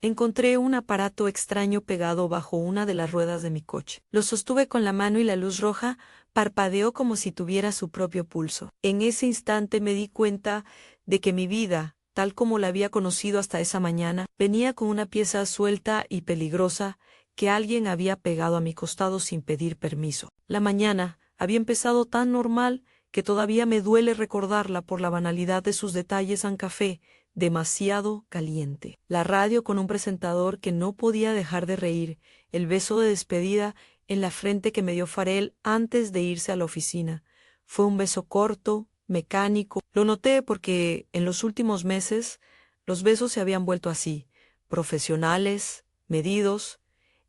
Encontré un aparato extraño pegado bajo una de las ruedas de mi coche. Lo sostuve con la mano y la luz roja parpadeó como si tuviera su propio pulso. En ese instante me di cuenta de que mi vida, tal como la había conocido hasta esa mañana, venía con una pieza suelta y peligrosa que alguien había pegado a mi costado sin pedir permiso. La mañana había empezado tan normal que todavía me duele recordarla por la banalidad de sus detalles en café, demasiado caliente. La radio con un presentador que no podía dejar de reír, el beso de despedida en la frente que me dio Farel antes de irse a la oficina. Fue un beso corto, mecánico. Lo noté porque en los últimos meses los besos se habían vuelto así, profesionales, medidos.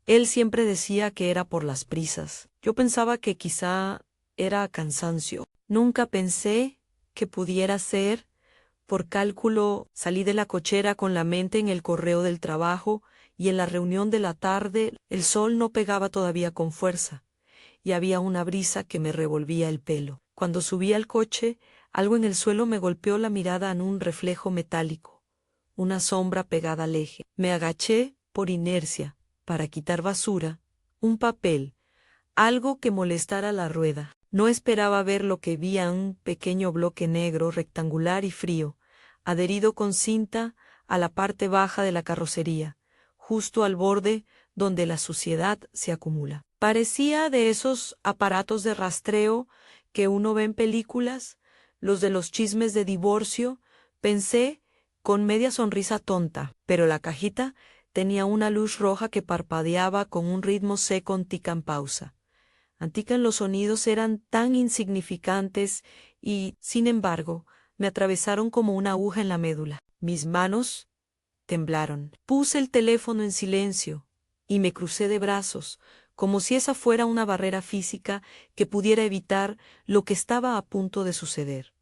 Él siempre decía que era por las prisas. Yo pensaba que quizá era cansancio. Nunca pensé que pudiera ser por cálculo. Salí de la cochera con la mente en el correo del trabajo y en la reunión de la tarde el sol no pegaba todavía con fuerza y había una brisa que me revolvía el pelo. Cuando subí al coche, algo en el suelo me golpeó la mirada en un reflejo metálico, una sombra pegada al eje. Me agaché por inercia para quitar basura, un papel, algo que molestara la rueda. No esperaba ver lo que vi en un pequeño bloque negro, rectangular y frío, adherido con cinta a la parte baja de la carrocería, justo al borde donde la suciedad se acumula. Parecía de esos aparatos de rastreo que uno ve en películas, los de los chismes de divorcio, pensé con media sonrisa tonta, pero la cajita tenía una luz roja que parpadeaba con un ritmo seco en pausa. Antican los sonidos eran tan insignificantes y, sin embargo, me atravesaron como una aguja en la médula. Mis manos temblaron. Puse el teléfono en silencio y me crucé de brazos, como si esa fuera una barrera física que pudiera evitar lo que estaba a punto de suceder.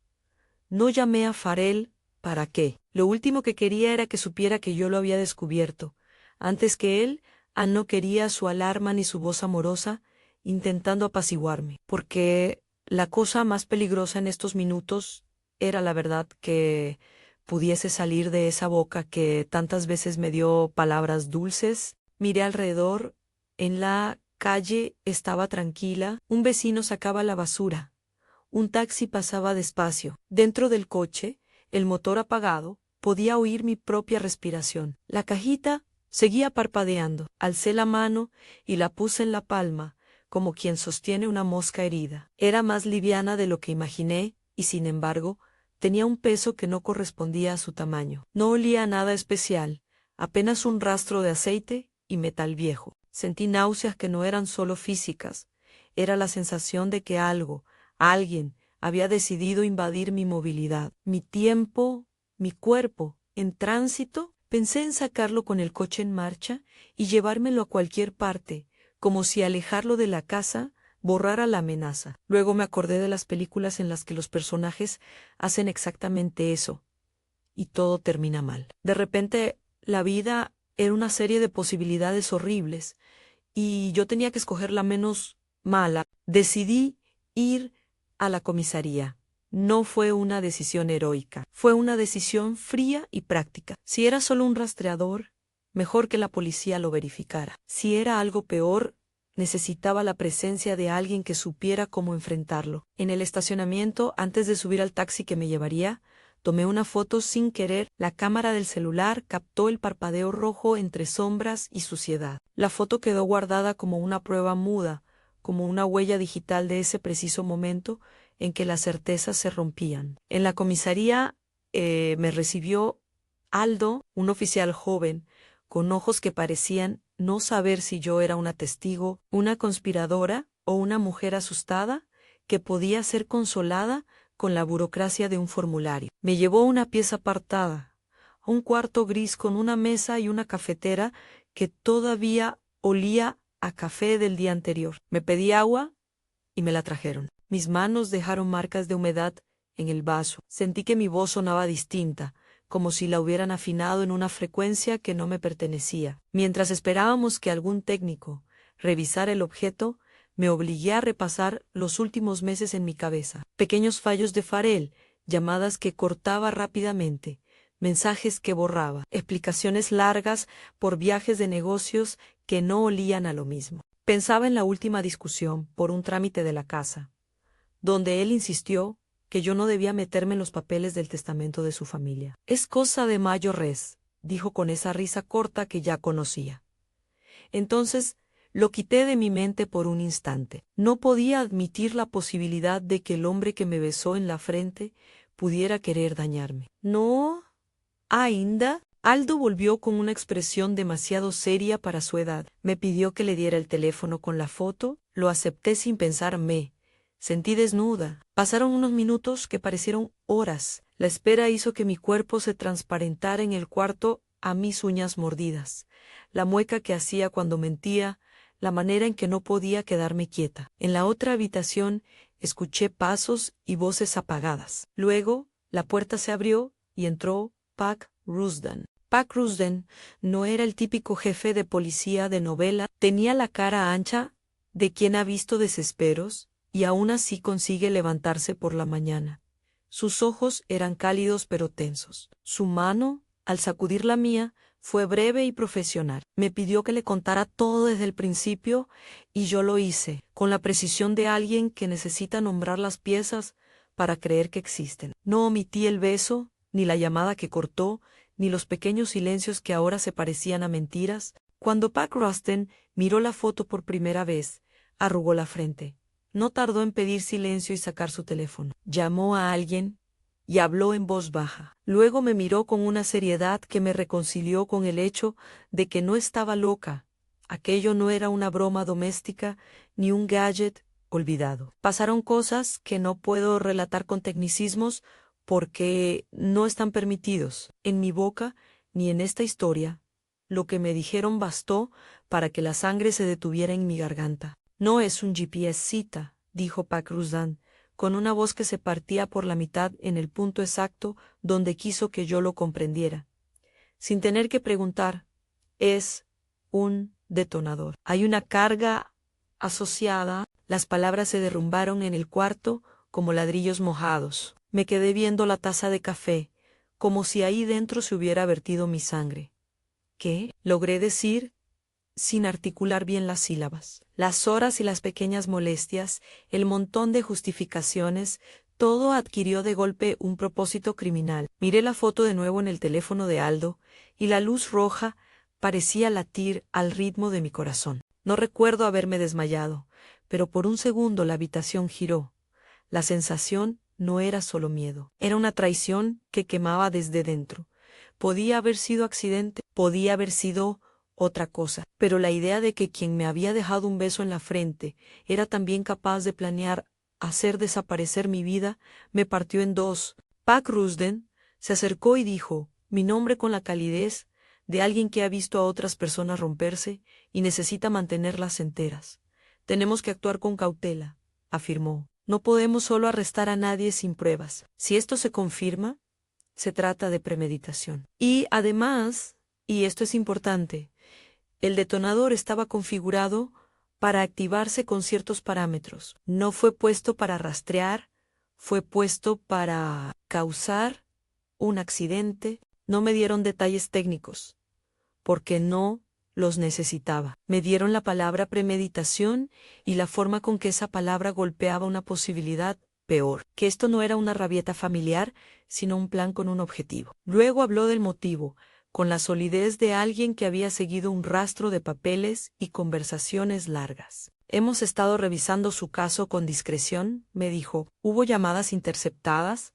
No llamé a Farel. ¿Para qué? Lo último que quería era que supiera que yo lo había descubierto. Antes que él, no quería su alarma ni su voz amorosa, intentando apaciguarme, porque la cosa más peligrosa en estos minutos era la verdad que pudiese salir de esa boca que tantas veces me dio palabras dulces. Miré alrededor. En la calle estaba tranquila. Un vecino sacaba la basura. Un taxi pasaba despacio. Dentro del coche, el motor apagado, podía oír mi propia respiración. La cajita seguía parpadeando. Alcé la mano y la puse en la palma, como quien sostiene una mosca herida. Era más liviana de lo que imaginé y, sin embargo, tenía un peso que no correspondía a su tamaño. No olía a nada especial, apenas un rastro de aceite y metal viejo. Sentí náuseas que no eran solo físicas. Era la sensación de que alguien, había decidido invadir mi movilidad, mi tiempo, mi cuerpo. En tránsito, pensé en sacarlo con el coche en marcha y llevármelo a cualquier parte, como si alejarlo de la casa borrara la amenaza. Luego me acordé de las películas en las que los personajes hacen exactamente eso, y todo termina mal. De repente, la vida era una serie de posibilidades horribles, y yo tenía que escoger la menos mala. Decidí ir a la comisaría. No fue una decisión heroica, fue una decisión fría y práctica. Si era solo un rastreador, mejor que la policía lo verificara. Si era algo peor, necesitaba la presencia de alguien que supiera cómo enfrentarlo. En el estacionamiento, antes de subir al taxi que me llevaría, tomé una foto sin querer. La cámara del celular captó el parpadeo rojo entre sombras y suciedad. La foto quedó guardada como una prueba muda, como una huella digital de ese preciso momento en que las certezas se rompían. En la comisaría me recibió Aldo, un oficial joven, con ojos que parecían no saber si yo era una testigo, una conspiradora o una mujer asustada que podía ser consolada con la burocracia de un formulario. Me llevó a una pieza apartada, a un cuarto gris con una mesa y una cafetera que todavía olía a café del día anterior. Me pedí agua y me la trajeron. Mis manos dejaron marcas de humedad en el vaso. Sentí que mi voz sonaba distinta, como si la hubieran afinado en una frecuencia que no me pertenecía. Mientras esperábamos que algún técnico revisara el objeto, me obligué a repasar los últimos meses en mi cabeza. Pequeños fallos de Farel, llamadas que cortaba rápidamente, mensajes que borraba, explicaciones largas por viajes de negocios que no olían a lo mismo. Pensaba en la última discusión por un trámite de la casa, donde él insistió que yo no debía meterme en los papeles del testamento de su familia. Es cosa de mayo res, dijo con esa risa corta que ya conocía. Entonces lo quité de mi mente por un instante. No podía admitir la posibilidad de que el hombre que me besó en la frente pudiera querer dañarme. No, ainda. Aldo volvió con una expresión demasiado seria para su edad. Me pidió que le diera el teléfono con la foto. Lo acepté sin pensar. Me sentí desnuda. Pasaron unos minutos que parecieron horas. La espera hizo que mi cuerpo se transparentara en el cuarto a mis uñas mordidas, la mueca que hacía cuando mentía, la manera en que no podía quedarme quieta. En la otra habitación escuché pasos y voces apagadas. Luego la puerta se abrió y entró Pac Rusden. Pac Rusden no era el típico jefe de policía de novela. Tenía la cara ancha de quien ha visto desesperos y aún así consigue levantarse por la mañana. Sus ojos eran cálidos pero tensos. Su mano, al sacudir la mía, fue breve y profesional. Me pidió que le contara todo desde el principio y yo lo hice, con la precisión de alguien que necesita nombrar las piezas para creer que existen. No omití el beso, ni la llamada que cortó, ni los pequeños silencios que ahora se parecían a mentiras. Cuando Pac Rusden miró la foto por primera vez, arrugó la frente. No tardó en pedir silencio y sacar su teléfono. Llamó a alguien y habló en voz baja. Luego me miró con una seriedad que me reconcilió con el hecho de que no estaba loca. Aquello no era una broma doméstica ni un gadget olvidado. Pasaron cosas que no puedo relatar con tecnicismos porque no están permitidos en mi boca ni en esta historia. Lo que me dijeron bastó para que la sangre se detuviera en mi garganta. No es un GPS cita, dijo Pac Rusden, con una voz que se partía por la mitad en el punto exacto donde quiso que yo lo comprendiera. Sin tener que preguntar, es un detonador. Hay una carga asociada. Las palabras se derrumbaron en el cuarto como ladrillos mojados. Me quedé viendo la taza de café, como si ahí dentro se hubiera vertido mi sangre. ¿Qué? Logré decir, sin articular bien las sílabas. Las horas y las pequeñas molestias, el montón de justificaciones, todo adquirió de golpe un propósito criminal. Miré la foto de nuevo en el teléfono de Aldo, y la luz roja parecía latir al ritmo de mi corazón. No recuerdo haberme desmayado, pero por un segundo la habitación giró. La sensación no era solo miedo, era una traición que quemaba desde dentro. Podía haber sido accidente, podía haber sido otra cosa, pero la idea de que quien me había dejado un beso en la frente era también capaz de planear hacer desaparecer mi vida me partió en dos. Pac Rusden se acercó y dijo mi nombre con la calidez de alguien que ha visto a otras personas romperse y necesita mantenerlas enteras. Tenemos que actuar con cautela, afirmó. No podemos solo arrestar a nadie sin pruebas. Si esto se confirma, se trata de premeditación. Y además, y esto es importante, el detonador estaba configurado para activarse con ciertos parámetros. No fue puesto para rastrear, fue puesto para causar un accidente. No me dieron detalles técnicos, porque no los necesitaba. Me dieron la palabra premeditación y la forma con que esa palabra golpeaba una posibilidad peor, que esto no era una rabieta familiar, sino un plan con un objetivo. Luego habló del motivo, con la solidez de alguien que había seguido un rastro de papeles y conversaciones largas. Hemos estado revisando su caso con discreción, me dijo. Hubo llamadas interceptadas,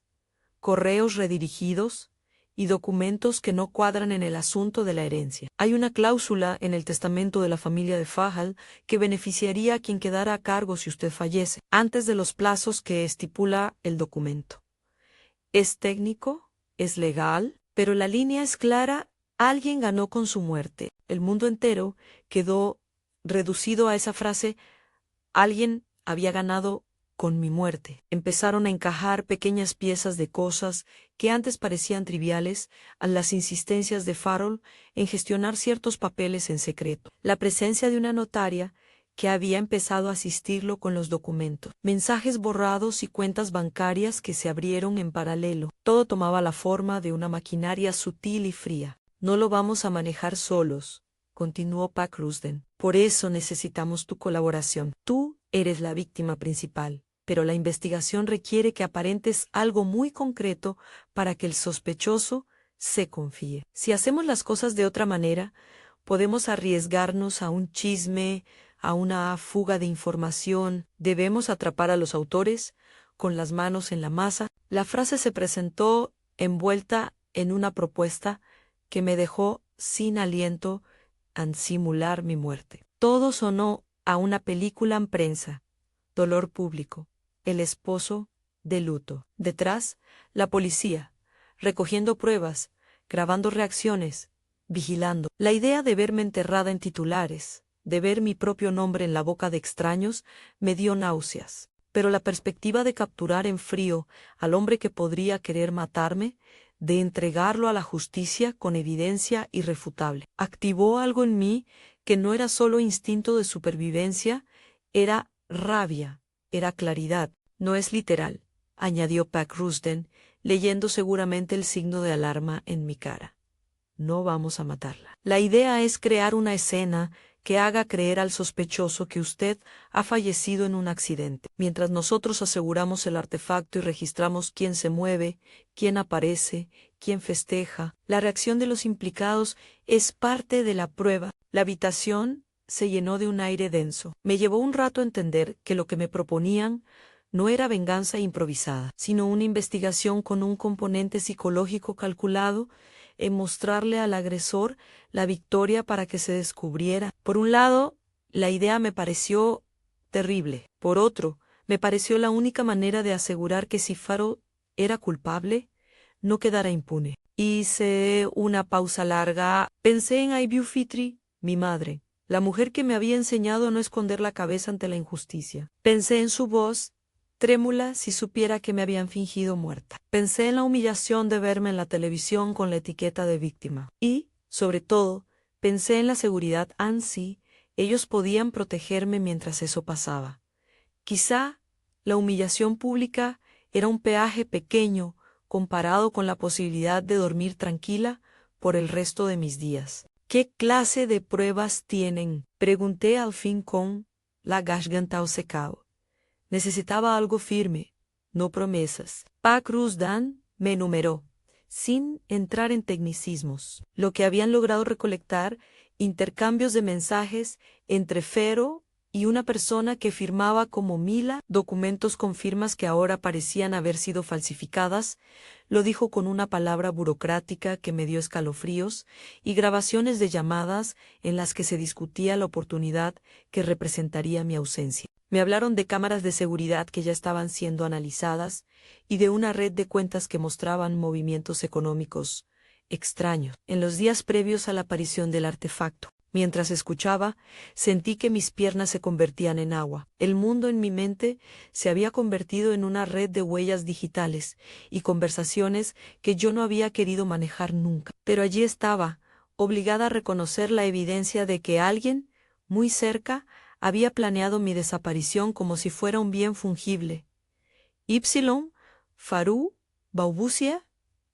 correos redirigidos y documentos que no cuadran en el asunto de la herencia. Hay una cláusula en el testamento de la familia de Fajal que beneficiaría a quien quedara a cargo si usted fallece, antes de los plazos que estipula el documento. Es técnico, es legal, pero la línea es clara. Alguien ganó con su muerte. El mundo entero quedó reducido a esa frase. Alguien había ganado con mi muerte. Empezaron a encajar pequeñas piezas de cosas que antes parecían triviales a las insistencias de Farrell en gestionar ciertos papeles en secreto. La presencia de una notaria que había empezado a asistirlo con los documentos, mensajes borrados y cuentas bancarias que se abrieron en paralelo. Todo tomaba la forma de una maquinaria sutil y fría. No lo vamos a manejar solos, continuó Pac Rusden. Por eso necesitamos tu colaboración. Tú eres la víctima principal, pero la investigación requiere que aparentes algo muy concreto para que el sospechoso se confíe. Si hacemos las cosas de otra manera, podemos arriesgarnos a un chisme, a una fuga de información. Debemos atrapar a los autores con las manos en la masa. La frase se presentó envuelta en una propuesta que me dejó sin aliento al simular mi muerte. Todo sonó a una película en prensa. Dolor público. El esposo de luto. Detrás, la policía, recogiendo pruebas, grabando reacciones, vigilando. La idea de verme enterrada en titulares, de ver mi propio nombre en la boca de extraños, me dio náuseas. Pero la perspectiva de capturar en frío al hombre que podría querer matarme, de entregarlo a la justicia con evidencia irrefutable, activó algo en mí que no era solo instinto de supervivencia, era rabia, era claridad. No es literal, añadió Pac Rusden, leyendo seguramente el signo de alarma en mi cara. No vamos a matarla. La idea es crear una escena que haga creer al sospechoso que usted ha fallecido en un accidente, mientras nosotros aseguramos el artefacto y registramos quién se mueve, quién aparece, quién festeja. La reacción de los implicados es parte de la prueba. La habitación se llenó de un aire denso. Me llevó un rato entender que lo que me proponían no era venganza improvisada, sino una investigación con un componente psicológico calculado en mostrarle al agresor la victoria para que se descubriera. Por un lado, la idea me pareció terrible. Por otro, me pareció la única manera de asegurar que si Faro era culpable, no quedara impune. Hice una pausa larga. Pensé en Abiu Fitri, mi madre, la mujer que me había enseñado a no esconder la cabeza ante la injusticia. Pensé en su voz, trémula si supiera que me habían fingido muerta. Pensé en la humillación de verme en la televisión con la etiqueta de víctima. Y, sobre todo, pensé en la seguridad ANSI. Ellos podían protegerme mientras eso pasaba. Quizá la humillación pública era un peaje pequeño comparado con la posibilidad de dormir tranquila por el resto de mis días. ¿Qué clase de pruebas tienen?, pregunté al fin con la garganta secada. Necesitaba algo firme, no promesas. Pac Rusden me enumeró, sin entrar en tecnicismos, lo que habían logrado recolectar: intercambios de mensajes entre Fero y una persona que firmaba como Mila, documentos con firmas que ahora parecían haber sido falsificadas, lo dijo con una palabra burocrática que me dio escalofríos, y grabaciones de llamadas en las que se discutía la oportunidad que representaría mi ausencia. Me hablaron de cámaras de seguridad que ya estaban siendo analizadas y de una red de cuentas que mostraban movimientos económicos extraños en los días previos a la aparición del artefacto. Mientras escuchaba, sentí que mis piernas se convertían en agua. El mundo en mi mente se había convertido en una red de huellas digitales y conversaciones que yo no había querido manejar nunca. Pero allí estaba, obligada a reconocer la evidencia de que alguien, muy cerca, había planeado mi desaparición como si fuera un bien fungible. «Ypsilon, Faru, Balbucia,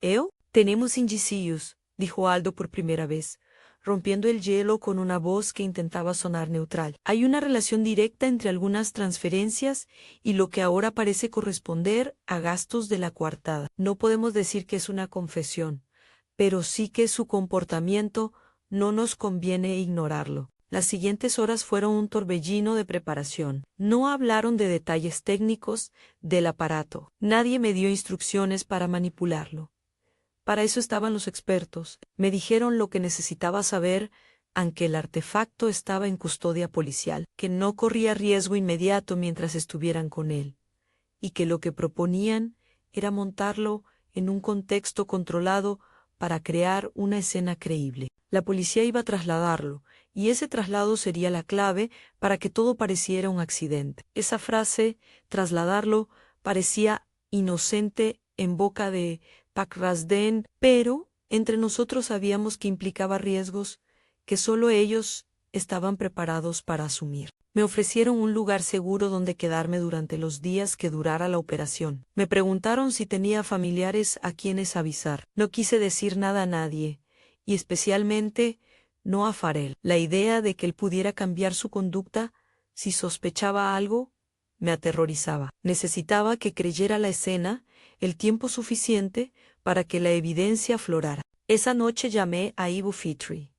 eu, tenemos indicios», dijo Aldo por primera vez, rompiendo el hielo con una voz que intentaba sonar neutral. «Hay una relación directa entre algunas transferencias y lo que ahora parece corresponder a gastos de la coartada. No podemos decir que es una confesión, pero sí que su comportamiento no nos conviene ignorarlo». Las siguientes horas fueron un torbellino de preparación. No hablaron de detalles técnicos del aparato. Nadie me dio instrucciones para manipularlo. Para eso estaban los expertos. Me dijeron lo que necesitaba saber, aunque el artefacto estaba en custodia policial, que no corría riesgo inmediato mientras estuvieran con él, y que lo que proponían era montarlo en un contexto controlado para crear una escena creíble. La policía iba a trasladarlo, y ese traslado sería la clave para que todo pareciera un accidente. Esa frase, trasladarlo, parecía inocente en boca de Pac Rusden, pero entre nosotros sabíamos que implicaba riesgos que solo ellos estaban preparados para asumir. Me ofrecieron un lugar seguro donde quedarme durante los días que durara la operación. Me preguntaron si tenía familiares a quienes avisar. No quise decir nada a nadie, y especialmente no a Farrell. La idea de que él pudiera cambiar su conducta si sospechaba algo me aterrorizaba. Necesitaba que creyera la escena el tiempo suficiente para que la evidencia aflorara. Esa noche llamé a Ibu Fitri.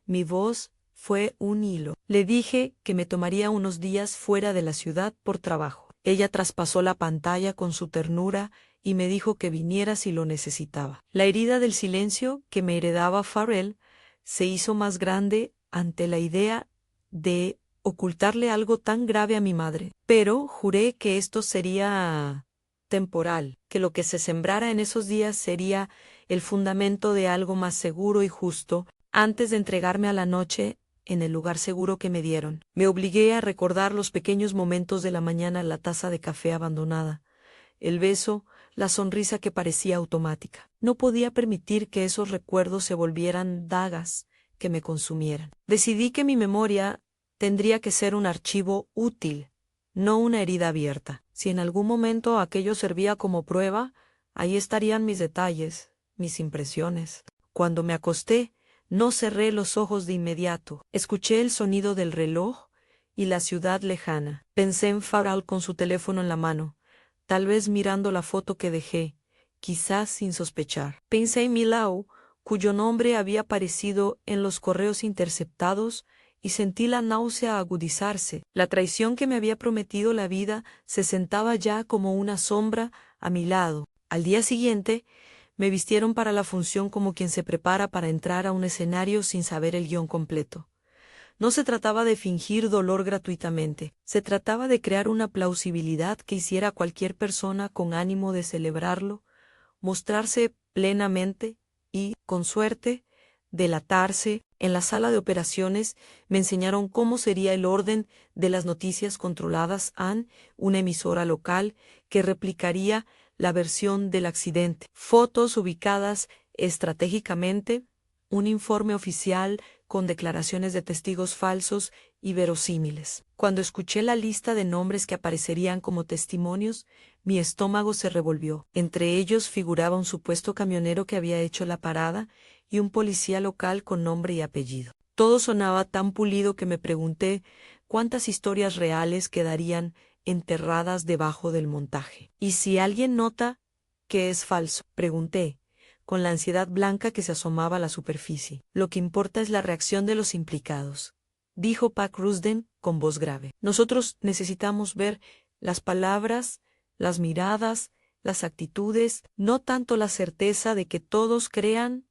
Mi voz fue un hilo. Le dije que me tomaría unos días fuera de la ciudad por trabajo. Ella traspasó la pantalla con su ternura y me dijo que viniera si lo necesitaba. La herida del silencio que me heredaba Farrell se hizo más grande ante la idea de ocultarle algo tan grave a mi madre. Pero juré que esto sería temporal, que lo que se sembrara en esos días sería el fundamento de algo más seguro y justo antes de entregarme a la noche en el lugar seguro que me dieron. Me obligué a recordar los pequeños momentos de la mañana en la taza de café abandonada, el beso, la sonrisa que parecía automática. No podía permitir que esos recuerdos se volvieran dagas que me consumieran. Decidí que mi memoria tendría que ser un archivo útil, no una herida abierta. Si en algún momento aquello servía como prueba, ahí estarían mis detalles, mis impresiones. Cuando me acosté, no cerré los ojos de inmediato. Escuché el sonido del reloj y la ciudad lejana. Pensé en Farrell con su teléfono en la mano, tal vez mirando la foto que dejé, quizás sin sospechar. Pensé en Milau, cuyo nombre había aparecido en los correos interceptados, y sentí la náusea agudizarse. La traición que me había prometido la vida se sentaba ya como una sombra a mi lado. Al día siguiente, me vistieron para la función como quien se prepara para entrar a un escenario sin saber el guión completo. No se trataba de fingir dolor gratuitamente, se trataba de crear una plausibilidad que hiciera a cualquier persona con ánimo de celebrarlo, mostrarse plenamente y, con suerte, delatarse. En la sala de operaciones me enseñaron cómo sería el orden de las noticias controladas en una emisora local que replicaría la versión del accidente. Fotos ubicadas estratégicamente, un informe oficial con declaraciones de testigos falsos y verosímiles. Cuando escuché la lista de nombres que aparecerían como testimonios, mi estómago se revolvió. Entre ellos figuraba un supuesto camionero que había hecho la parada y un policía local con nombre y apellido. Todo sonaba tan pulido que me pregunté cuántas historias reales quedarían enterradas debajo del montaje. ¿Y si alguien nota que es falso? Pregunté, con la ansiedad blanca que se asomaba a la superficie. Lo que importa es la reacción de los implicados, dijo Pac Rusden con voz grave. Nosotros necesitamos ver las palabras, las miradas, las actitudes, no tanto la certeza de que todos crean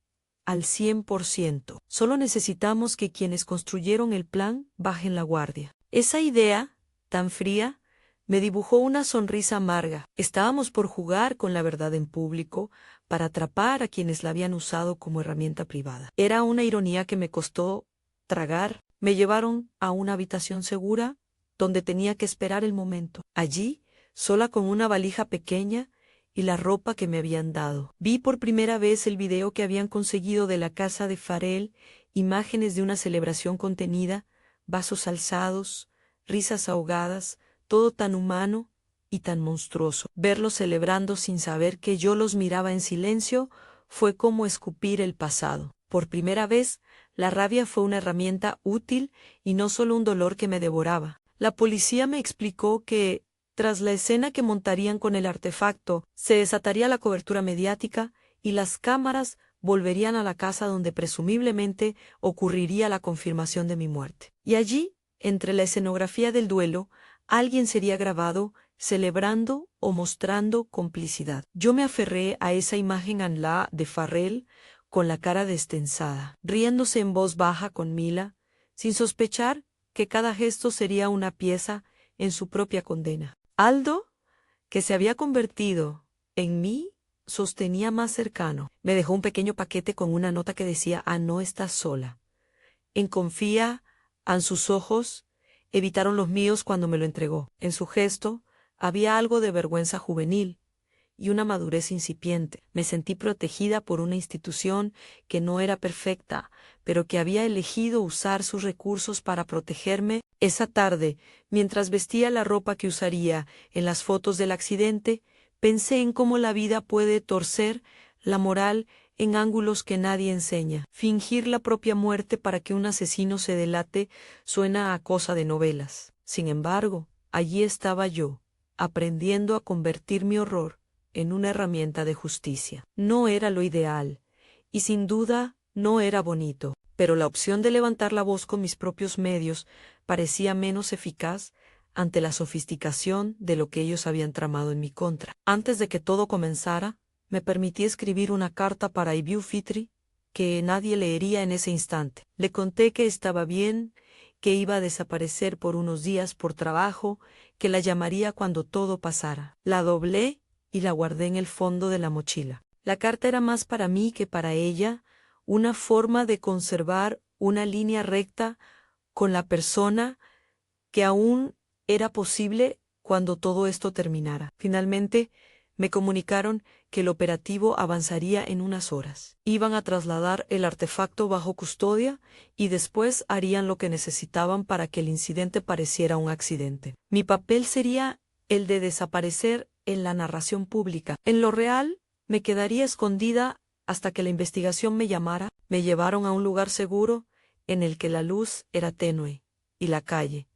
al 100%. Solo necesitamos que quienes construyeron el plan bajen la guardia. Esa idea, tan fría, me dibujó una sonrisa amarga. Estábamos por jugar con la verdad en público para atrapar a quienes la habían usado como herramienta privada. Era una ironía que me costó tragar. Me llevaron a una habitación segura donde tenía que esperar el momento. Allí, sola con una valija pequeña y la ropa que me habían dado. Vi por primera vez el video que habían conseguido de la casa de Farrell, imágenes de una celebración contenida, vasos alzados, risas ahogadas, todo tan humano y tan monstruoso. Verlos celebrando sin saber que yo los miraba en silencio fue como escupir el pasado. Por primera vez, la rabia fue una herramienta útil y no solo un dolor que me devoraba. La policía me explicó que, tras la escena que montarían con el artefacto, se desataría la cobertura mediática y las cámaras volverían a la casa donde presumiblemente ocurriría la confirmación de mi muerte. Y allí, entre la escenografía del duelo, alguien sería grabado celebrando o mostrando complicidad. Yo me aferré a esa imagen anlá de Farrell con la cara destensada, riéndose en voz baja con Mila, sin sospechar que cada gesto sería una pieza en su propia condena. Aldo, que se había convertido en mí, sostenía más cercano. Me dejó un pequeño paquete con una nota que decía: no estás sola. En confía, en sus ojos, evitaron los míos cuando me lo entregó. En su gesto había algo de vergüenza juvenil, y una madurez incipiente. Me sentí protegida por una institución que no era perfecta, pero que había elegido usar sus recursos para protegerme. Esa tarde, mientras vestía la ropa que usaría en las fotos del accidente, pensé en cómo la vida puede torcer la moral en ángulos que nadie enseña. Fingir la propia muerte para que un asesino se delate suena a cosa de novelas. Sin embargo, allí estaba yo, aprendiendo a convertir mi horror en una herramienta de justicia. No era lo ideal, y sin duda no era bonito, pero la opción de levantar la voz con mis propios medios parecía menos eficaz ante la sofisticación de lo que ellos habían tramado en mi contra. Antes de que todo comenzara, me permití escribir una carta para Ibu Fitri que nadie leería en ese instante. Le conté que estaba bien, que iba a desaparecer por unos días por trabajo, que la llamaría cuando todo pasara. La doblé y la guardé en el fondo de la mochila. La carta era más para mí que para ella, una forma de conservar una línea recta con la persona que aún era posible cuando todo esto terminara. Finalmente, me comunicaron que el operativo avanzaría en unas horas. Iban a trasladar el artefacto bajo custodia y después harían lo que necesitaban para que el incidente pareciera un accidente. Mi papel sería el de desaparecer en la narración pública. En lo real, me quedaría escondida hasta que la investigación me llamara. Me llevaron a un lugar seguro en el que la luz era tenue y la calle,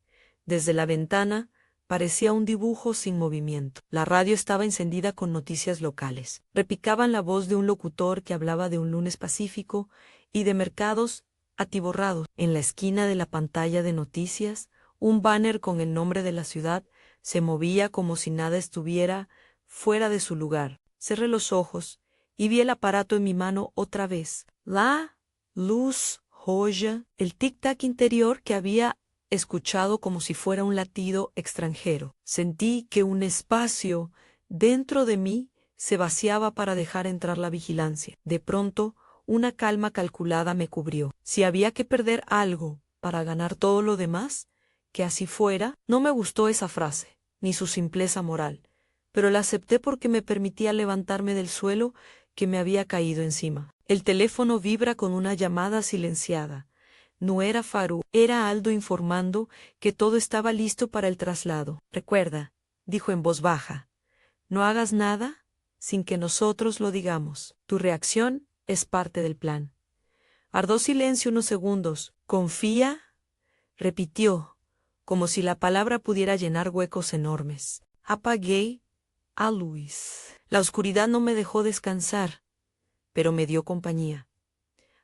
desde la ventana, parecía un dibujo sin movimiento. La radio estaba encendida con noticias locales. Repicaban la voz de un locutor que hablaba de un lunes pacífico y de mercados atiborrados. En la esquina de la pantalla de noticias, un banner con el nombre de la ciudad se movía como si nada estuviera fuera de su lugar. Cerré los ojos y vi el aparato en mi mano otra vez. La luz roja, el tic-tac interior que había escuchado como si fuera un latido extranjero. Sentí que un espacio dentro de mí se vaciaba para dejar entrar la vigilancia. De pronto, una calma calculada me cubrió. Si había que perder algo para ganar todo lo demás, que así fuera. No me gustó esa frase, ni su simpleza moral, pero la acepté porque me permitía levantarme del suelo que me había caído encima. El teléfono vibra con una llamada silenciada. No era Faru, era Aldo informando que todo estaba listo para el traslado. Recuerda, dijo en voz baja, no hagas nada sin que nosotros lo digamos. Tu reacción es parte del plan. Ardó silencio unos segundos. Confía, repitió, como si la palabra pudiera llenar huecos enormes. Apagué a Luis. La oscuridad no me dejó descansar, pero me dio compañía.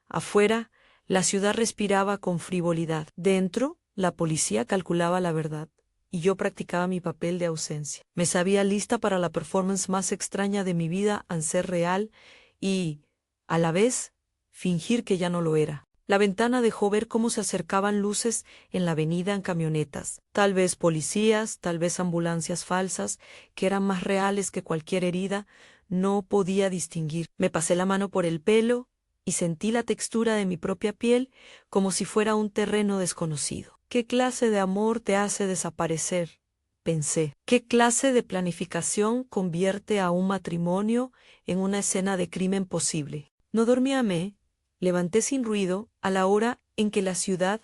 Afuera, la ciudad respiraba con frivolidad. Dentro, la policía calculaba la verdad, y yo practicaba mi papel de ausencia. Me sabía lista para la performance más extraña de mi vida al ser real y, a la vez, fingir que ya no lo era. La ventana dejó ver cómo se acercaban luces en la avenida en camionetas. Tal vez policías, tal vez ambulancias falsas, que eran más reales que cualquier herida. No podía distinguir. Me pasé la mano por el pelo y sentí la textura de mi propia piel como si fuera un terreno desconocido. ¿Qué clase de amor te hace desaparecer?, pensé. ¿Qué clase de planificación convierte a un matrimonio en una escena de crimen posible? No dormía. Me levanté sin ruido a la hora en que la ciudad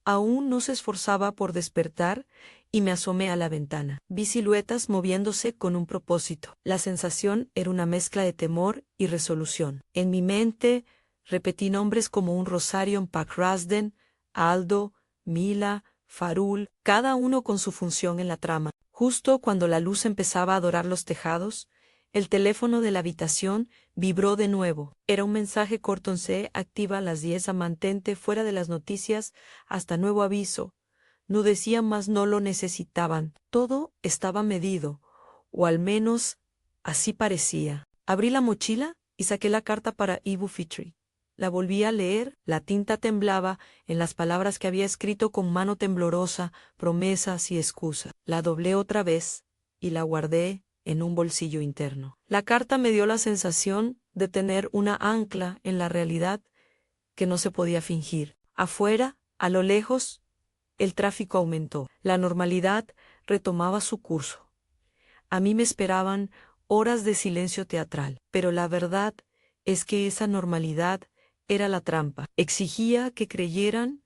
aún no se esforzaba por despertar y me asomé a la ventana. Vi siluetas moviéndose con un propósito. La sensación era una mezcla de temor y resolución. En mi mente repetí nombres como un rosario en Pakrazden, Aldo, Mila, Farul, cada uno con su función en la trama. Justo cuando la luz empezaba a dorar los tejados, el teléfono de la habitación vibró de nuevo. Era un mensaje corto: "Se activa a las 10, mantente fuera de las noticias hasta nuevo aviso". No decían más, no lo necesitaban. Todo estaba medido, o al menos así parecía. Abrí la mochila y saqué la carta para Ibu Fitri. La volví a leer, la tinta temblaba en las palabras que había escrito con mano temblorosa, promesas y excusas. La doblé otra vez y la guardé en un bolsillo interno. La carta me dio la sensación de tener una ancla en la realidad que no se podía fingir. Afuera, a lo lejos, el tráfico aumentó. La normalidad retomaba su curso. A mí me esperaban horas de silencio teatral. Pero la verdad es que esa normalidad era la trampa. Exigía que creyeran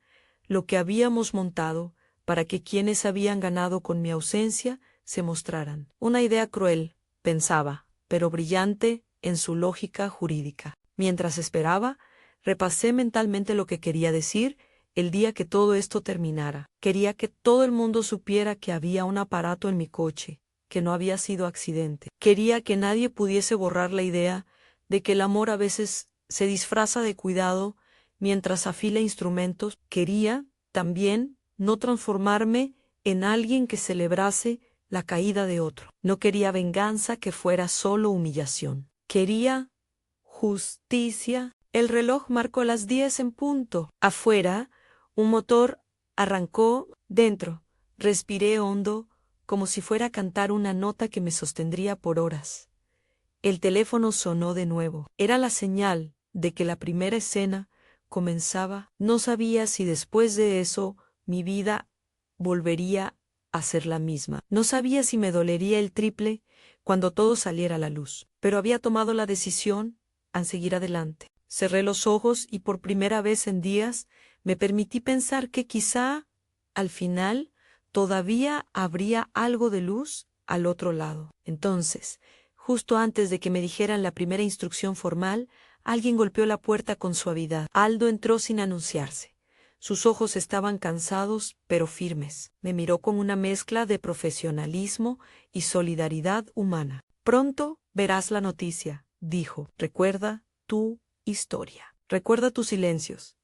lo que habíamos montado para que quienes habían ganado con mi ausencia se mostraran. Una idea cruel, pensaba, pero brillante en su lógica jurídica. Mientras esperaba, repasé mentalmente lo que quería decir el día que todo esto terminara. Quería que todo el mundo supiera que había un aparato en mi coche, que no había sido accidente. Quería que nadie pudiese borrar la idea de que el amor a veces se disfraza de cuidado mientras afila instrumentos. Quería, también, no transformarme en alguien que celebrase la caída de otro. No quería venganza que fuera solo humillación. Quería justicia. El reloj marcó las 10 en punto. Afuera, un motor arrancó. Dentro, respiré hondo, como si fuera a cantar una nota que me sostendría por horas. El teléfono sonó de nuevo. Era la señal de que la primera escena comenzaba. No sabía si después de eso mi vida volvería a ser la misma. No sabía si me dolería el triple cuando todo saliera a la luz. Pero había tomado la decisión a seguir adelante. Cerré los ojos y por primera vez en días me permití pensar que quizá, al final, todavía habría algo de luz al otro lado. Entonces, justo antes de que me dijeran la primera instrucción formal, alguien golpeó la puerta con suavidad. Aldo entró sin anunciarse. Sus ojos estaban cansados, pero firmes. Me miró con una mezcla de profesionalismo y solidaridad humana. Pronto verás la noticia, dijo. Recuerda tu historia. Recuerda tus silencios.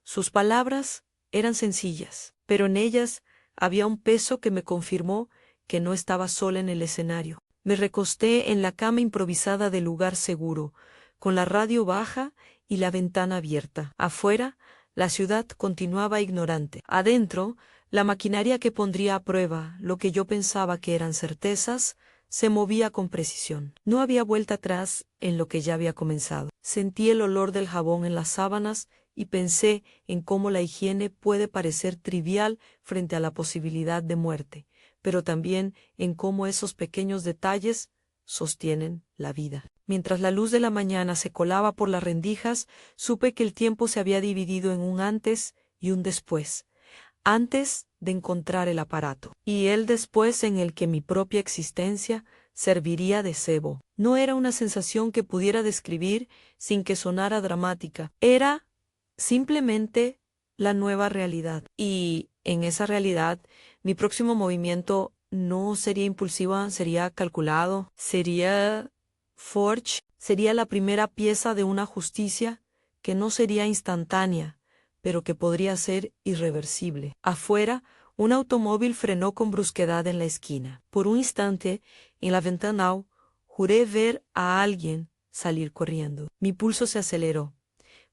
Sus palabras eran sencillas, pero en ellas había un peso que me confirmó que no estaba sola en el escenario. Me recosté en la cama improvisada del lugar seguro, con la radio baja y la ventana abierta. Afuera, la ciudad continuaba ignorante. Adentro, la maquinaria que pondría a prueba lo que yo pensaba que eran certezas, se movía con precisión. No había vuelta atrás en lo que ya había comenzado. Sentí el olor del jabón en las sábanas y pensé en cómo la higiene puede parecer trivial frente a la posibilidad de muerte, pero también en cómo esos pequeños detalles sostienen la vida. Mientras la luz de la mañana se colaba por las rendijas, supe que el tiempo se había dividido en un antes y un después. Antes de encontrar el aparato, y el después en el que mi propia existencia serviría de cebo. No era una sensación que pudiera describir sin que sonara dramática. Era simplemente la nueva realidad. Y en esa realidad, mi próximo movimiento no sería impulsivo, sería calculado, sería forge, sería la primera pieza de una justicia que no sería instantánea, pero que podría ser irreversible. Afuera, un automóvil frenó con brusquedad en la esquina. Por un instante, en la ventana, juré ver a alguien salir corriendo. Mi pulso se aceleró,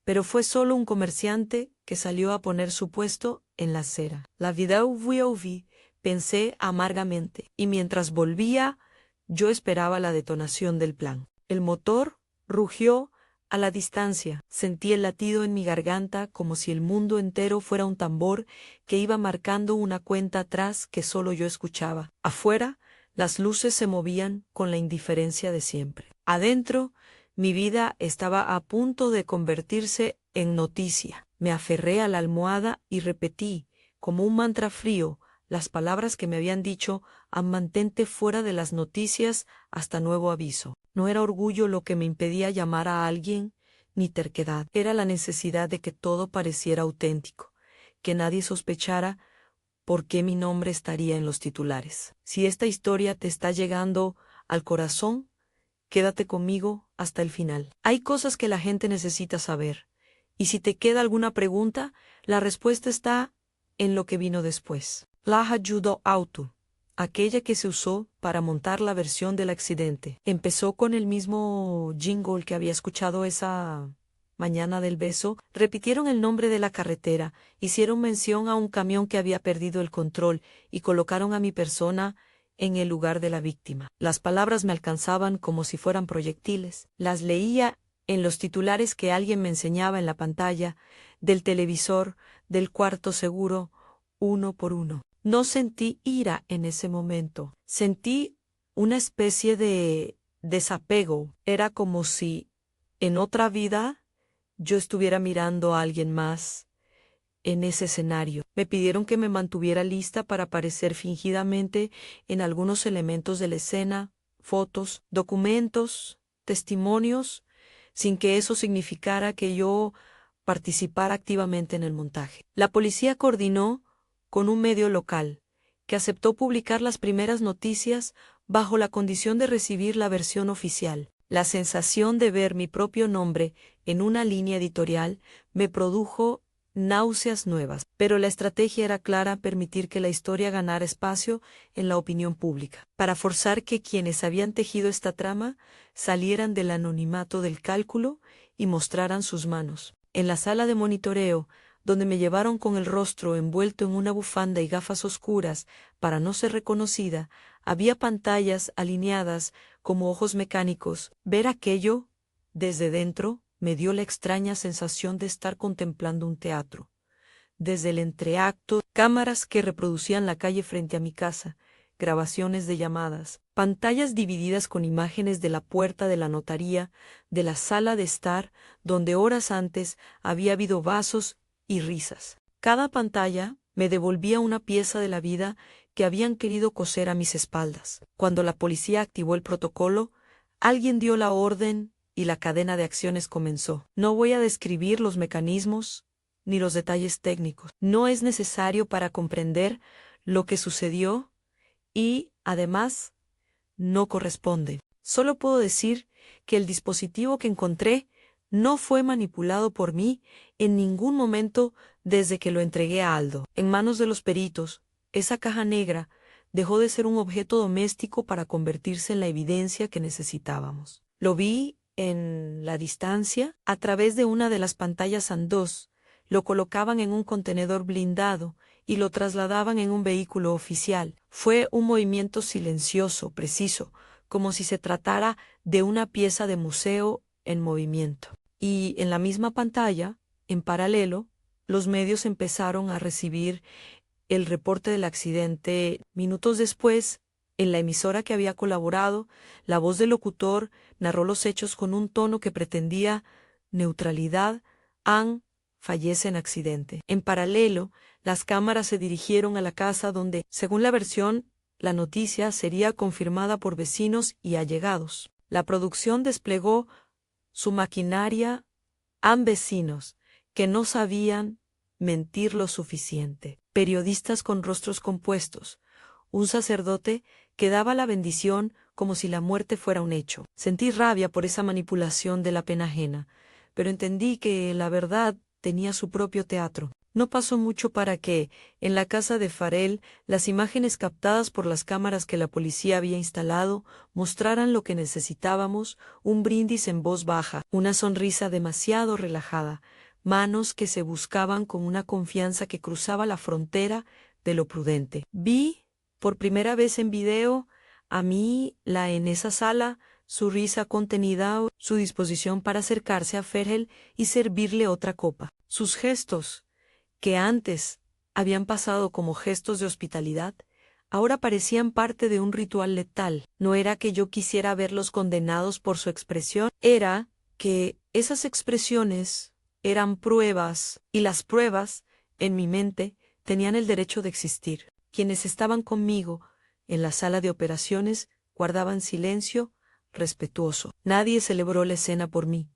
pero fue solo un comerciante que salió a poner su puesto en la acera. La vida ouvi, pensé amargamente, y mientras volvía, yo esperaba la detonación del plan. El motor rugió a la distancia. Sentí el latido en mi garganta como si el mundo entero fuera un tambor que iba marcando una cuenta atrás que solo yo escuchaba. Afuera, las luces se movían con la indiferencia de siempre. Adentro, mi vida estaba a punto de convertirse en noticia. Me aferré a la almohada y repetí, como un mantra frío, las palabras que me habían dicho: mantente fuera de las noticias hasta nuevo aviso. No era orgullo lo que me impedía llamar a alguien, ni terquedad. Era la necesidad de que todo pareciera auténtico, que nadie sospechara por qué mi nombre estaría en los titulares. Si esta historia te está llegando al corazón, quédate conmigo hasta el final. Hay cosas que la gente necesita saber, y si te queda alguna pregunta, la respuesta está en lo que vino después. La ayudó auto, aquella que se usó para montar la versión del accidente. Empezó con el mismo jingle que había escuchado esa mañana del beso. Repitieron el nombre de la carretera, hicieron mención a un camión que había perdido el control y colocaron a mi persona en el lugar de la víctima. Las palabras me alcanzaban como si fueran proyectiles. Las leía en los titulares que alguien me enseñaba en la pantalla, del televisor, del cuarto seguro, uno por uno. No sentí ira en ese momento. Sentí una especie de desapego. Era como si, en otra vida, yo estuviera mirando a alguien más en ese escenario. Me pidieron que me mantuviera lista para aparecer fingidamente en algunos elementos de la escena, fotos, documentos, testimonios, sin que eso significara que yo participara activamente en el montaje. La policía coordinó con un medio local, que aceptó publicar las primeras noticias bajo la condición de recibir la versión oficial. La sensación de ver mi propio nombre en una línea editorial me produjo náuseas nuevas, pero la estrategia era clara: permitir que la historia ganara espacio en la opinión pública, para forzar que quienes habían tejido esta trama salieran del anonimato del cálculo y mostraran sus manos. En la sala de monitoreo, donde me llevaron con el rostro envuelto en una bufanda y gafas oscuras para no ser reconocida, había pantallas alineadas como ojos mecánicos. Ver aquello desde dentro me dio la extraña sensación de estar contemplando un teatro. Desde el entreacto, cámaras que reproducían la calle frente a mi casa, grabaciones de llamadas, pantallas divididas con imágenes de la puerta de la notaría, de la sala de estar, donde horas antes había habido vasos y risas. Cada pantalla me devolvía una pieza de la vida que habían querido coser a mis espaldas. Cuando la policía activó el protocolo, alguien dio la orden y la cadena de acciones comenzó. No voy a describir los mecanismos ni los detalles técnicos. No es necesario para comprender lo que sucedió y, además, no corresponde. Solo puedo decir que el dispositivo que encontré no fue manipulado por mí en ningún momento desde que lo entregué a Aldo. En manos de los peritos, esa caja negra dejó de ser un objeto doméstico para convertirse en la evidencia que necesitábamos. Lo vi en la distancia, a través de una de las pantallas Sandoz. Lo colocaban en un contenedor blindado y lo trasladaban en un vehículo oficial. Fue un movimiento silencioso, preciso, como si se tratara de una pieza de museo en movimiento. Y en la misma pantalla, en paralelo, los medios empezaron a recibir el reporte del accidente. Minutos después, en la emisora que había colaborado, la voz del locutor narró los hechos con un tono que pretendía neutralidad. Ann fallece en accidente. En paralelo, las cámaras se dirigieron a la casa donde, según la versión, la noticia sería confirmada por vecinos y allegados. La producción desplegó su maquinaria. Ann, vecinos que no sabían mentir lo suficiente, periodistas con rostros compuestos, un sacerdote que daba la bendición como si la muerte fuera un hecho. Sentí rabia por esa manipulación de la pena ajena, pero entendí que la verdad tenía su propio teatro. No pasó mucho para que, en la casa de Farrell, las imágenes captadas por las cámaras que la policía había instalado mostraran lo que necesitábamos: un brindis en voz baja, una sonrisa demasiado relajada, manos que se buscaban con una confianza que cruzaba la frontera de lo prudente. Vi por primera vez en video a Mila en esa sala, su risa contenida, su disposición para acercarse a Farrell y servirle otra copa. Sus gestos, que antes habían pasado como gestos de hospitalidad, ahora parecían parte de un ritual letal. No era que yo quisiera verlos condenados por su expresión, era que esas expresiones eran pruebas, y las pruebas, en mi mente, tenían el derecho de existir. Quienes estaban conmigo en la sala de operaciones guardaban silencio respetuoso. Nadie celebró la escena por mí.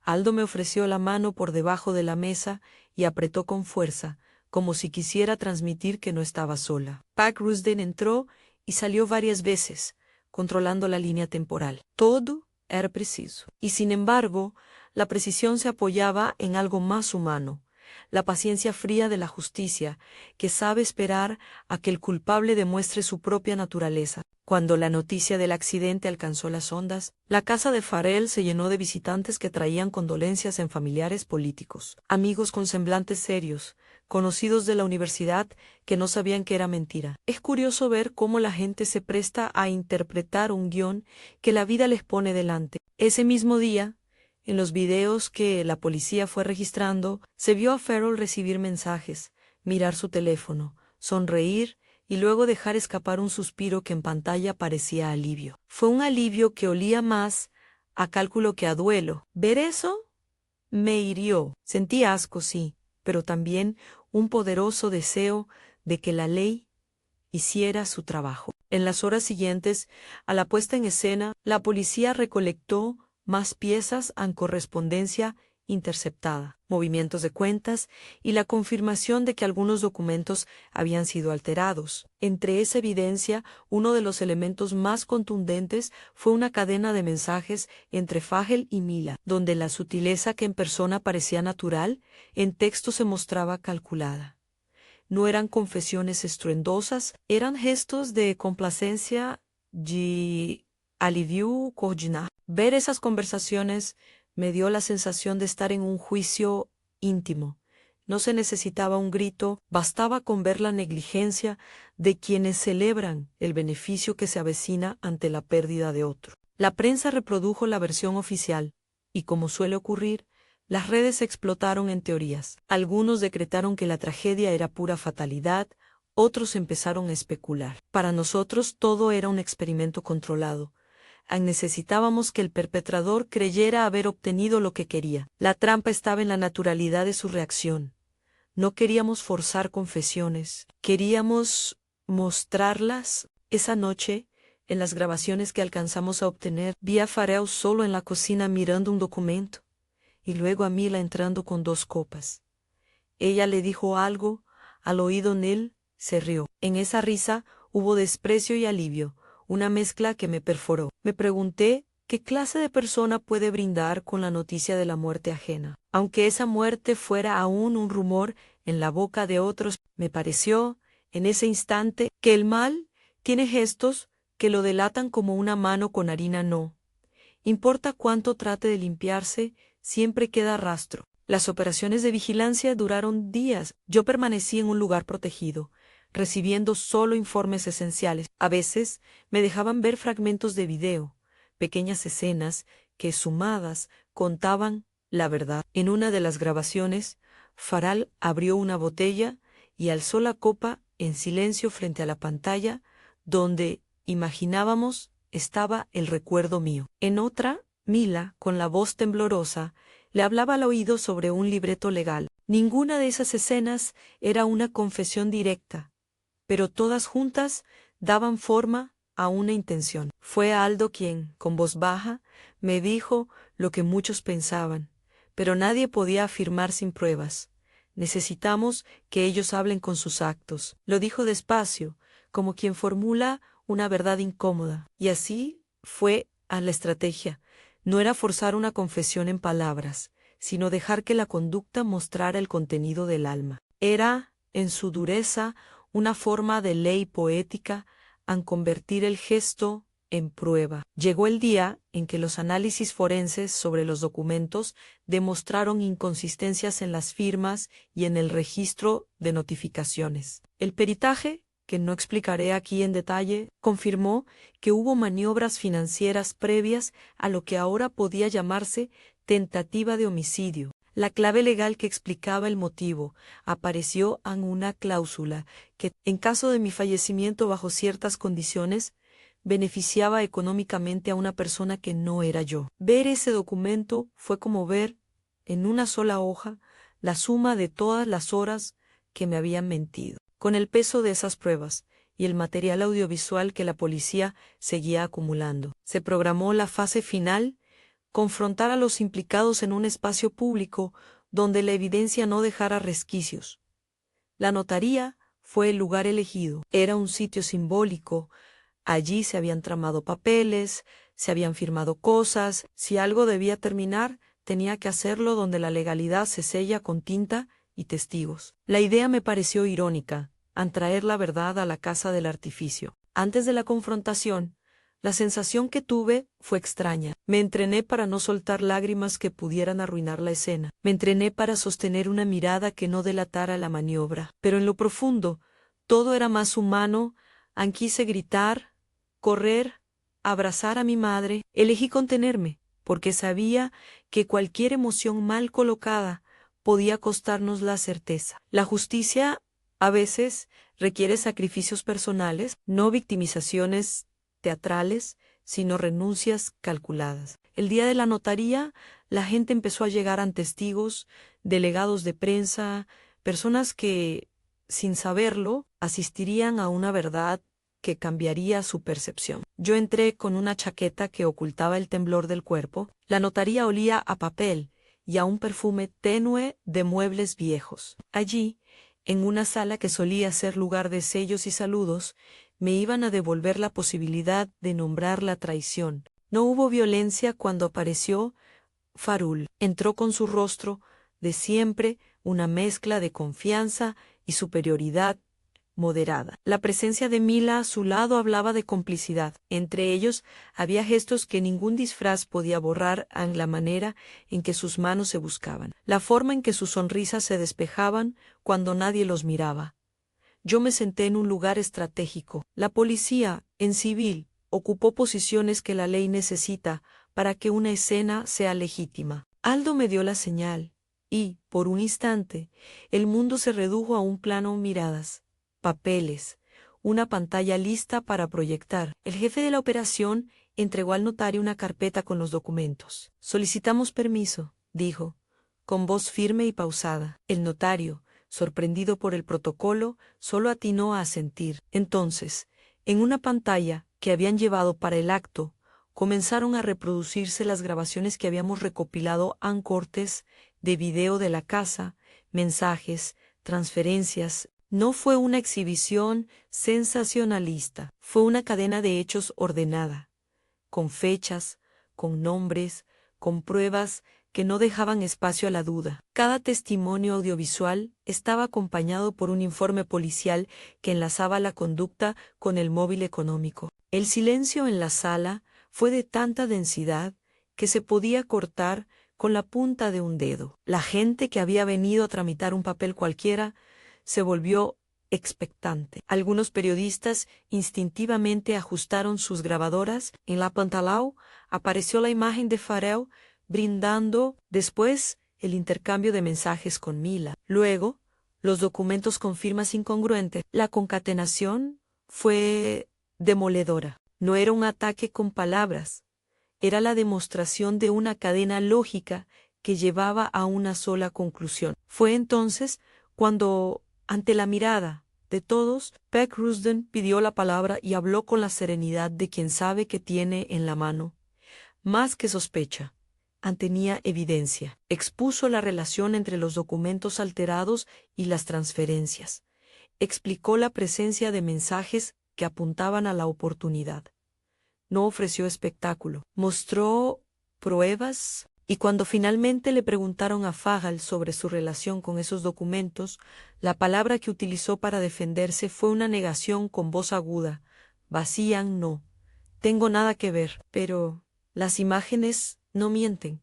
Aldo me ofreció la mano por debajo de la mesa y apretó con fuerza, como si quisiera transmitir que no estaba sola. Pac Rusden entró y salió varias veces, controlando la línea temporal. Todo era preciso. Y sin embargo, la precisión se apoyaba en algo más humano: la paciencia fría de la justicia, que sabe esperar a que el culpable demuestre su propia naturaleza. Cuando la noticia del accidente alcanzó las ondas, la casa de Farrell se llenó de visitantes que traían condolencias en familiares políticos, amigos con semblantes serios, conocidos de la universidad que no sabían que era mentira. Es curioso ver cómo la gente se presta a interpretar un guión que la vida les pone delante. Ese mismo día, en los videos que la policía fue registrando, se vio a Farrell recibir mensajes, mirar su teléfono, sonreír y luego dejar escapar un suspiro que en pantalla parecía alivio. Fue un alivio que olía más a cálculo que a duelo. Ver eso me hirió. Sentí asco, sí, pero también un poderoso deseo de que la ley hiciera su trabajo. En las horas siguientes, a la puesta en escena, la policía recolectó más piezas en correspondencia interceptada, movimientos de cuentas y la confirmación de que algunos documentos habían sido alterados. Entre esa evidencia, uno de los elementos más contundentes fue una cadena de mensajes entre Fagel y Mila, donde la sutileza que en persona parecía natural, en texto se mostraba calculada. No eran confesiones estruendosas, eran gestos de complacencia y alivio coordinado. Ver esas conversaciones me dio la sensación de estar en un juicio íntimo. No se necesitaba un grito, bastaba con ver la negligencia de quienes celebran el beneficio que se avecina ante la pérdida de otro. La prensa reprodujo la versión oficial, y como suele ocurrir, las redes explotaron en teorías. Algunos decretaron que la tragedia era pura fatalidad, otros empezaron a especular. Para nosotros todo era un experimento controlado. Necesitábamos que el perpetrador creyera haber obtenido lo que quería. La trampa estaba en la naturalidad de su reacción. No queríamos forzar confesiones, queríamos mostrarlas. Esa noche, en las grabaciones que alcanzamos a obtener, vi a Farrell solo en la cocina mirando un documento, y luego a Mila entrando con 2 copas. Ella le dijo algo al oído en él, se rió. En esa risa hubo desprecio y alivio, una mezcla que me perforó. Me pregunté qué clase de persona puede brindar con la noticia de la muerte ajena. Aunque esa muerte fuera aún un rumor en la boca de otros, me pareció, en ese instante, que el mal tiene gestos que lo delatan como una mano con harina no. Importa cuánto trate de limpiarse, siempre queda rastro. Las operaciones de vigilancia duraron días. Yo permanecí en un lugar protegido, recibiendo solo informes esenciales. A veces me dejaban ver fragmentos de video, pequeñas escenas que, sumadas, contaban la verdad. En una de las grabaciones, Farrell abrió una botella y alzó la copa en silencio frente a la pantalla, donde, imaginábamos, estaba el recuerdo mío. En otra, Mila, con la voz temblorosa, le hablaba al oído sobre un libreto legal. Ninguna de esas escenas era una confesión directa, pero todas juntas daban forma a una intención. Fue Aldo quien, con voz baja, me dijo lo que muchos pensaban, pero nadie podía afirmar sin pruebas. Necesitamos que ellos hablen con sus actos. Lo dijo despacio, como quien formula una verdad incómoda. Y así fue a la estrategia. No era forzar una confesión en palabras, sino dejar que la conducta mostrara el contenido del alma. Era, en su dureza, una forma de ley poética al convertir el gesto en prueba. Llegó el día en que los análisis forenses sobre los documentos demostraron inconsistencias en las firmas y en el registro de notificaciones. El peritaje, que no explicaré aquí en detalle, confirmó que hubo maniobras financieras previas a lo que ahora podía llamarse tentativa de homicidio. La clave legal que explicaba el motivo apareció en una cláusula que, en caso de mi fallecimiento bajo ciertas condiciones, beneficiaba económicamente a una persona que no era yo. Ver ese documento fue como ver, en una sola hoja, la suma de todas las horas que me habían mentido. Con el peso de esas pruebas y el material audiovisual que la policía seguía acumulando, se programó la fase final, confrontar a los implicados en un espacio público donde la evidencia no dejara resquicios. La notaría fue el lugar elegido. Era un sitio simbólico. Allí se habían tramado papeles, se habían firmado cosas. Si algo debía terminar, tenía que hacerlo donde la legalidad se sella con tinta y testigos. La idea me pareció irónica, al traer la verdad a la casa del artificio. Antes de la confrontación, la sensación que tuve fue extraña. Me entrené para no soltar lágrimas que pudieran arruinar la escena. Me entrené para sostener una mirada que no delatara la maniobra. Pero en lo profundo, todo era más humano. Quise gritar, correr, abrazar a mi madre. Elegí contenerme, porque sabía que cualquier emoción mal colocada podía costarnos la certeza. La justicia A veces requiere sacrificios personales, no victimizaciones teatrales, sino renuncias calculadas. El día de la notaría, la gente empezó a llegar ante testigos, delegados de prensa, personas que, sin saberlo, asistirían a una verdad que cambiaría su percepción. Yo entré con una chaqueta que ocultaba el temblor del cuerpo. La notaría olía a papel y a un perfume tenue de muebles viejos. Allí, en una sala que solía ser lugar de sellos y saludos, me iban a devolver la posibilidad de nombrar la traición. No hubo violencia cuando apareció Farul. Entró con su rostro de siempre, una mezcla de confianza y superioridad moderada. La presencia de Mila a su lado hablaba de complicidad. Entre ellos había gestos que ningún disfraz podía borrar en la manera en que sus manos se buscaban, la forma en que sus sonrisas se despejaban cuando nadie los miraba. Yo me senté en un lugar estratégico. La policía, en civil, ocupó posiciones que la ley necesita para que una escena sea legítima. Aldo me dio la señal, y, por un instante, el mundo se redujo a un plano miradas, papeles, una pantalla lista para proyectar. El jefe de la operación entregó al notario una carpeta con los documentos. Solicitamos permiso, dijo, con voz firme y pausada. El notario, sorprendido por el protocolo, solo atinó a asentir. Entonces, en una pantalla que habían llevado para el acto, comenzaron a reproducirse las grabaciones que habíamos recopilado en cortes de video de la casa, mensajes, transferencias. No fue una exhibición sensacionalista, fue una cadena de hechos ordenada, con fechas, con nombres, con pruebas que no dejaban espacio a la duda. Cada testimonio audiovisual estaba acompañado por un informe policial que enlazaba la conducta con el móvil económico. El silencio en la sala fue de tanta densidad que se podía cortar con la punta de un dedo. La gente que había venido a tramitar un papel cualquiera se volvió expectante. Algunos periodistas instintivamente ajustaron sus grabadoras. En la pantalla apareció la imagen de Farel brindando, después el intercambio de mensajes con Mila. Luego, los documentos con firmas incongruentes. La concatenación fue demoledora. No era un ataque con palabras, era la demostración de una cadena lógica que llevaba a una sola conclusión. Fue entonces cuando, ante la mirada de todos, Peck Rusden pidió la palabra y habló con la serenidad de quien sabe que tiene en la mano, más que sospecha, tenía evidencia. Expuso la relación entre los documentos alterados y las transferencias. Explicó la presencia de mensajes que apuntaban a la oportunidad. No ofreció espectáculo. Mostró pruebas y cuando finalmente le preguntaron a Fagel sobre su relación con esos documentos, la palabra que utilizó para defenderse fue una negación con voz aguda. Vacían no. Tengo nada que ver. Pero las imágenes no mienten.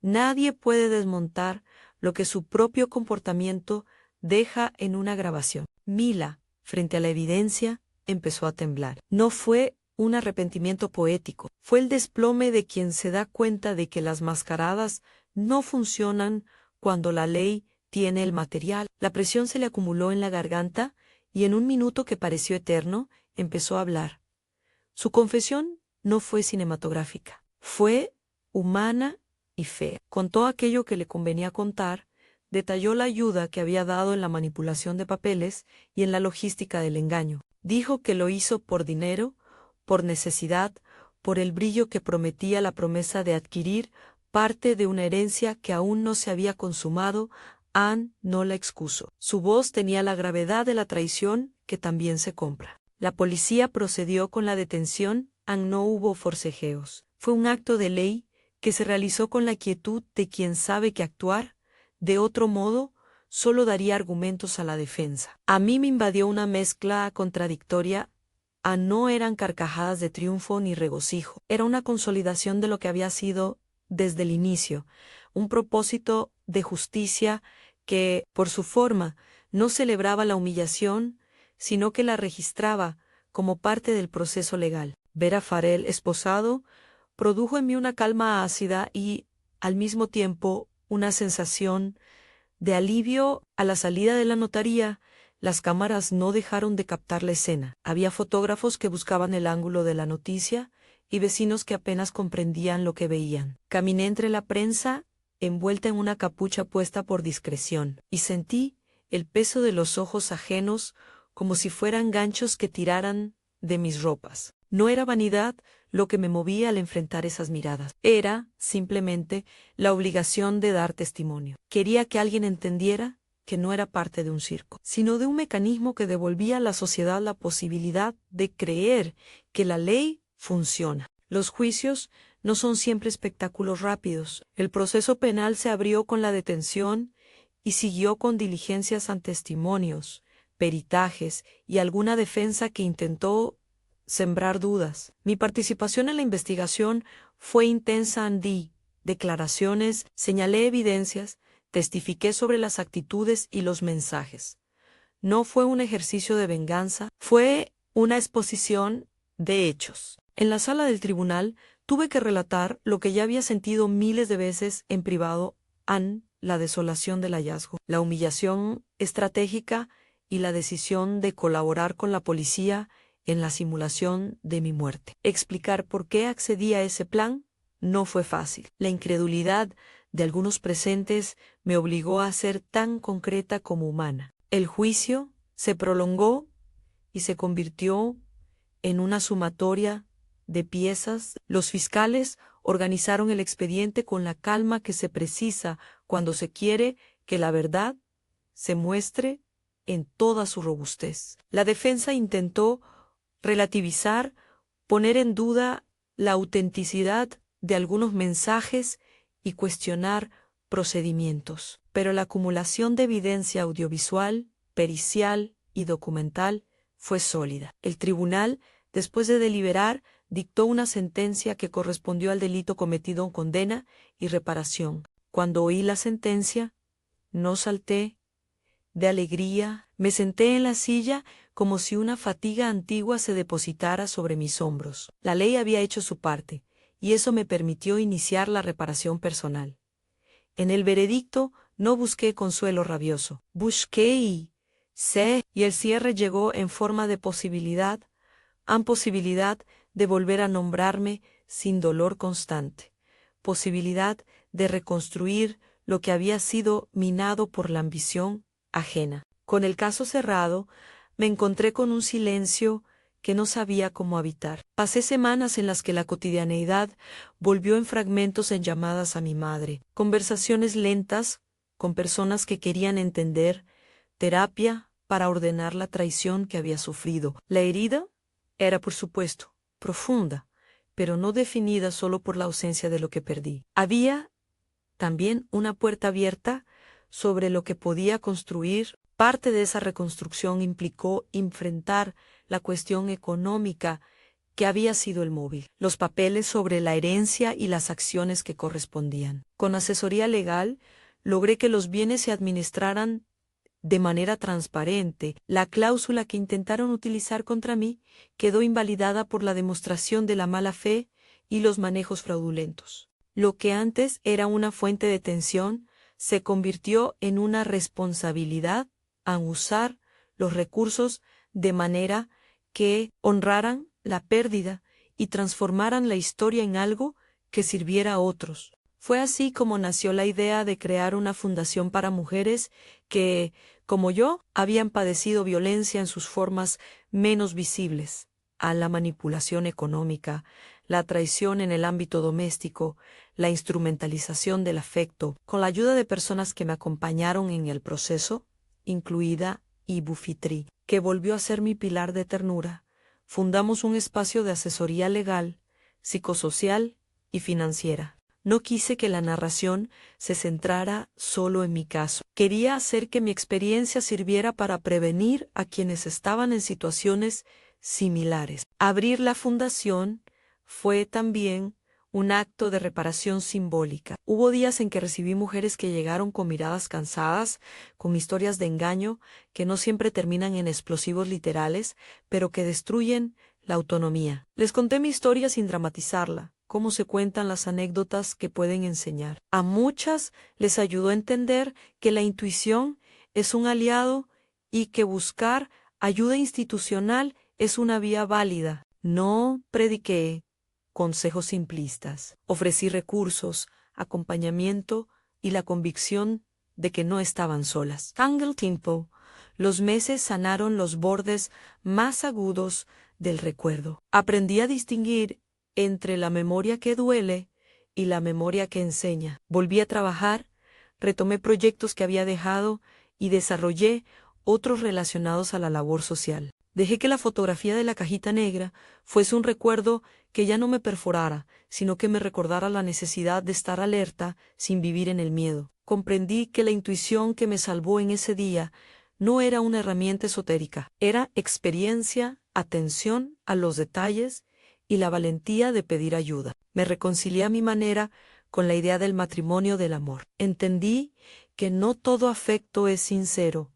Nadie puede desmontar lo que su propio comportamiento deja en una grabación. Mila, frente a la evidencia, empezó a temblar. No fue un arrepentimiento poético, fue el desplome de quien se da cuenta de que las mascaradas no funcionan cuando la ley tiene el material. La presión se le acumuló en la garganta y en un minuto que pareció eterno, empezó a hablar. Su confesión no fue cinematográfica, fue humana y fea. Contó aquello que le convenía contar, detalló la ayuda que había dado en la manipulación de papeles y en la logística del engaño. Dijo que lo hizo por dinero, por necesidad, por el brillo que prometía la promesa de adquirir parte de una herencia que aún no se había consumado. Anne no la excusó. Su voz tenía la gravedad de la traición que también se compra. La policía procedió con la detención. Anne no hubo forcejeos. Fue un acto de ley que se realizó con la quietud de quien sabe que actuar, de otro modo, solo daría argumentos a la defensa. A mí me invadió una mezcla contradictoria. No eran carcajadas de triunfo ni regocijo. Era una consolidación de lo que había sido desde el inicio, un propósito de justicia que, por su forma, no celebraba la humillación, sino que la registraba como parte del proceso legal. Ver a Farel esposado produjo en mí una calma ácida y, al mismo tiempo, una sensación de alivio. A la salida de la notaría, Las cámaras no dejaron de captar la escena. Había fotógrafos que buscaban el ángulo de la noticia y vecinos que apenas comprendían lo que veían. Caminé entre la prensa, envuelta en una capucha puesta por discreción, y sentí el peso de los ojos ajenos como si fueran ganchos que tiraran de mis ropas. No era vanidad lo que me movía al enfrentar esas miradas. Era, simplemente, la obligación de dar testimonio. Quería que alguien entendiera que no era parte de un circo, sino de un mecanismo que devolvía a la sociedad la posibilidad de creer que la ley funciona. Los juicios no son siempre espectáculos rápidos. El proceso penal se abrió con la detención y siguió con diligencias ante testimonios, peritajes y alguna defensa que intentó sembrar dudas. Mi participación en la investigación fue intensa. Di declaraciones, señalé evidencias, testifiqué sobre las actitudes y los mensajes. No fue un ejercicio de venganza, fue una exposición de hechos. En la sala del tribunal tuve que relatar lo que ya había sentido miles de veces en privado: la desolación del hallazgo, la humillación estratégica y la decisión de colaborar con la policía en la simulación de mi muerte. Explicar por qué accedí a ese plan no fue fácil. La incredulidad de algunos presentes me obligó a ser tan concreta como humana. El juicio se prolongó y se convirtió en una sumatoria de piezas. Los fiscales organizaron el expediente con la calma que se precisa cuando se quiere que la verdad se muestre en toda su robustez. La defensa intentó relativizar, poner en duda la autenticidad de algunos mensajes y cuestionar procedimientos, pero la acumulación de evidencia audiovisual, pericial y documental fue sólida. El tribunal, después de deliberar, dictó una sentencia que correspondió al delito cometido en condena y reparación. Cuando oí la sentencia, no salté de alegría, me senté en la silla como si una fatiga antigua se depositara sobre mis hombros. La ley había hecho su parte, y eso me permitió iniciar la reparación personal. En el veredicto no busqué consuelo rabioso, busqué y el cierre llegó en forma de posibilidad de volver a nombrarme sin dolor constante, posibilidad de reconstruir lo que había sido minado por la ambición ajena. Con el caso cerrado, me encontré con un silencio que no sabía cómo habitar. Pasé semanas en las que la cotidianeidad volvió en fragmentos en llamadas a mi madre, conversaciones lentas con personas que querían entender, terapia para ordenar la traición que había sufrido. La herida era, por supuesto, profunda, pero no definida solo por la ausencia de lo que perdí. Había también una puerta abierta sobre lo que podía construir. Parte de esa reconstrucción implicó enfrentar la cuestión económica que había sido el móvil, los papeles sobre la herencia y las acciones que correspondían. Con asesoría legal, logré que los bienes se administraran de manera transparente. La cláusula que intentaron utilizar contra mí quedó invalidada por la demostración de la mala fe y los manejos fraudulentos. Lo que antes era una fuente de tensión se convirtió en una responsabilidad a usar los recursos de manera que honraran la pérdida y transformaran la historia en algo que sirviera a otros. Fue así como nació la idea de crear una fundación para mujeres que, como yo, habían padecido violencia en sus formas menos visibles, a la manipulación económica, la traición en el ámbito doméstico, la instrumentalización del afecto. Con la ayuda de personas que me acompañaron en el proceso, incluida Ibu Fitri, que volvió a ser mi pilar de ternura, fundamos un espacio de asesoría legal, psicosocial y financiera. No quise que la narración se centrara solo en mi caso. Quería hacer que mi experiencia sirviera para prevenir a quienes estaban en situaciones similares. Abrir la fundación fue también un acto de reparación simbólica. Hubo días en que recibí mujeres que llegaron con miradas cansadas, con historias de engaño que no siempre terminan en explosivos literales, pero que destruyen la autonomía. Les conté mi historia sin dramatizarla, cómo se cuentan las anécdotas que pueden enseñar. A muchas les ayudó a entender que la intuición es un aliado y que buscar ayuda institucional es una vía válida. No prediqué consejos simplistas. Ofrecí recursos, acompañamiento y la convicción de que no estaban solas. Con el tiempo, los meses sanaron los bordes más agudos del recuerdo. Aprendí a distinguir entre la memoria que duele y la memoria que enseña. Volví a trabajar, retomé proyectos que había dejado y desarrollé otros relacionados a la labor social. Dejé que la fotografía de la cajita negra fuese un recuerdo que ya no me perforara, sino que me recordara la necesidad de estar alerta sin vivir en el miedo. Comprendí que la intuición que me salvó en ese día no era una herramienta esotérica, era experiencia, atención a los detalles y la valentía de pedir ayuda. Me reconcilié a mi manera con la idea del matrimonio del amor. Entendí que no todo afecto es sincero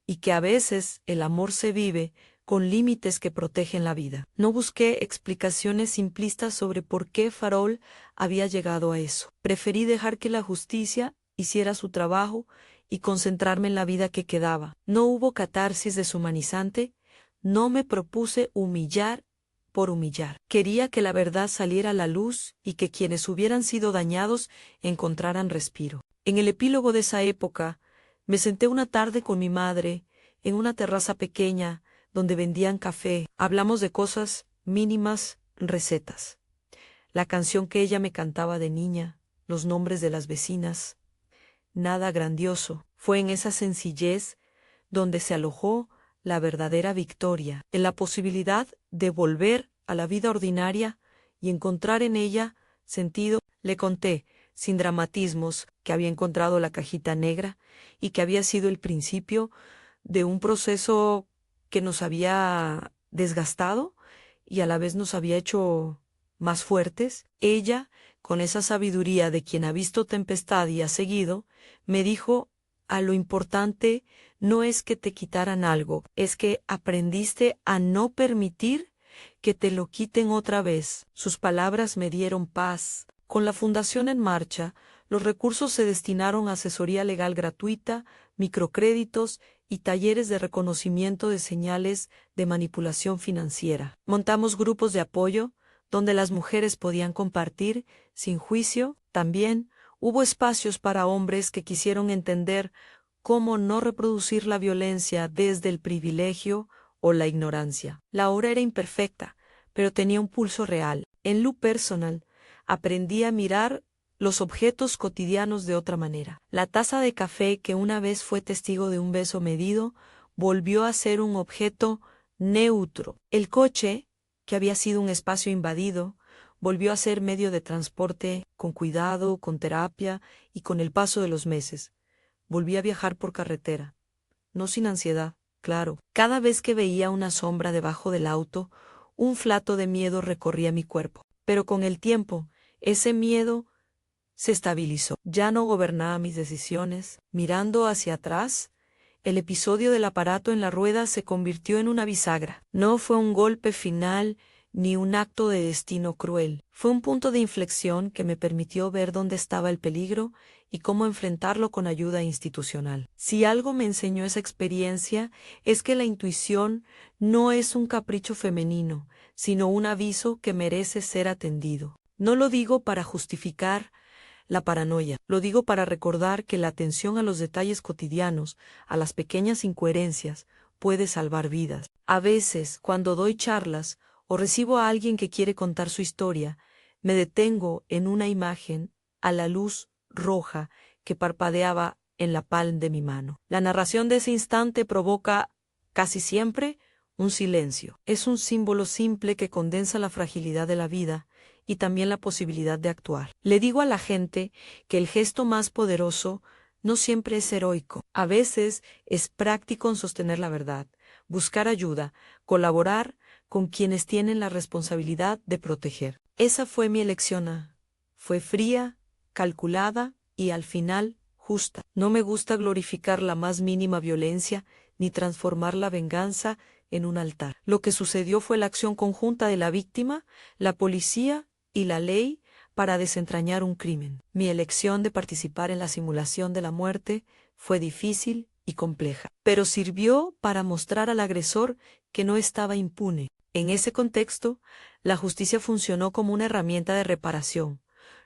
y que a veces el amor se vive con límites que protegen la vida. No busqué explicaciones simplistas sobre por qué Farol había llegado a eso. Preferí dejar que la justicia hiciera su trabajo y concentrarme en la vida que quedaba. No hubo catarsis deshumanizante, no me propuse humillar por humillar. Quería que la verdad saliera a la luz y que quienes hubieran sido dañados encontraran respiro. En el epílogo de esa época, me senté una tarde con mi madre en una terraza pequeña donde vendían café. Hablamos de cosas mínimas, recetas. La canción que ella me cantaba de niña, los nombres de las vecinas. Nada grandioso. Fue en esa sencillez donde se alojó la verdadera victoria, en la posibilidad de volver a la vida ordinaria y encontrar en ella sentido. Le conté, sin dramatismos, que había encontrado la cajita negra y que había sido el principio de un proceso que nos había desgastado y a la vez nos había hecho más fuertes. Ella, con esa sabiduría de quien ha visto tempestad y ha seguido, me dijo: a lo importante no es que te quitaran algo, es que aprendiste a no permitir que te lo quiten otra vez. Sus palabras me dieron paz. Con la fundación en marcha, los recursos se destinaron a asesoría legal gratuita, microcréditos y talleres de reconocimiento de señales de manipulación financiera. Montamos grupos de apoyo donde las mujeres podían compartir sin juicio. También hubo espacios para hombres que quisieron entender cómo no reproducir la violencia desde el privilegio o la ignorancia. La obra era imperfecta, pero tenía un pulso real. En lo personal, aprendí a mirar los objetos cotidianos de otra manera. La taza de café que una vez fue testigo de un beso medido, volvió a ser un objeto neutro. El coche, que había sido un espacio invadido, volvió a ser medio de transporte con cuidado, con terapia y con el paso de los meses. Volví a viajar por carretera, no sin ansiedad, claro. Cada vez que veía una sombra debajo del auto, un flato de miedo recorría mi cuerpo. Pero con el tiempo, ese miedo se estabilizó. Ya no gobernaba mis decisiones. Mirando hacia atrás, el episodio del aparato en la rueda se convirtió en una bisagra. No fue un golpe final ni un acto de destino cruel. Fue un punto de inflexión que me permitió ver dónde estaba el peligro y cómo enfrentarlo con ayuda institucional. Si algo me enseñó esa experiencia, es que la intuición no es un capricho femenino, sino un aviso que merece ser atendido. No lo digo para justificar la paranoia, lo digo para recordar que la atención a los detalles cotidianos, a las pequeñas incoherencias, puede salvar vidas. A veces, cuando doy charlas o recibo a alguien que quiere contar su historia, me detengo en una imagen a la luz roja que parpadeaba en la palma de mi mano. La narración de ese instante provoca, casi siempre, un silencio. Es un símbolo simple que condensa la fragilidad de la vida y también la posibilidad de actuar. Le digo a la gente que el gesto más poderoso no siempre es heroico. A veces es práctico en sostener la verdad, buscar ayuda, colaborar con quienes tienen la responsabilidad de proteger. Esa fue mi elección. Fue fría, calculada y al final justa. No me gusta glorificar la más mínima violencia ni transformar la venganza en un altar. Lo que sucedió fue la acción conjunta de la víctima, la policía y la ley para desentrañar un crimen. Mi elección de participar en la simulación de la muerte fue difícil y compleja, pero sirvió para mostrar al agresor que no estaba impune. En ese contexto, la justicia funcionó como una herramienta de reparación,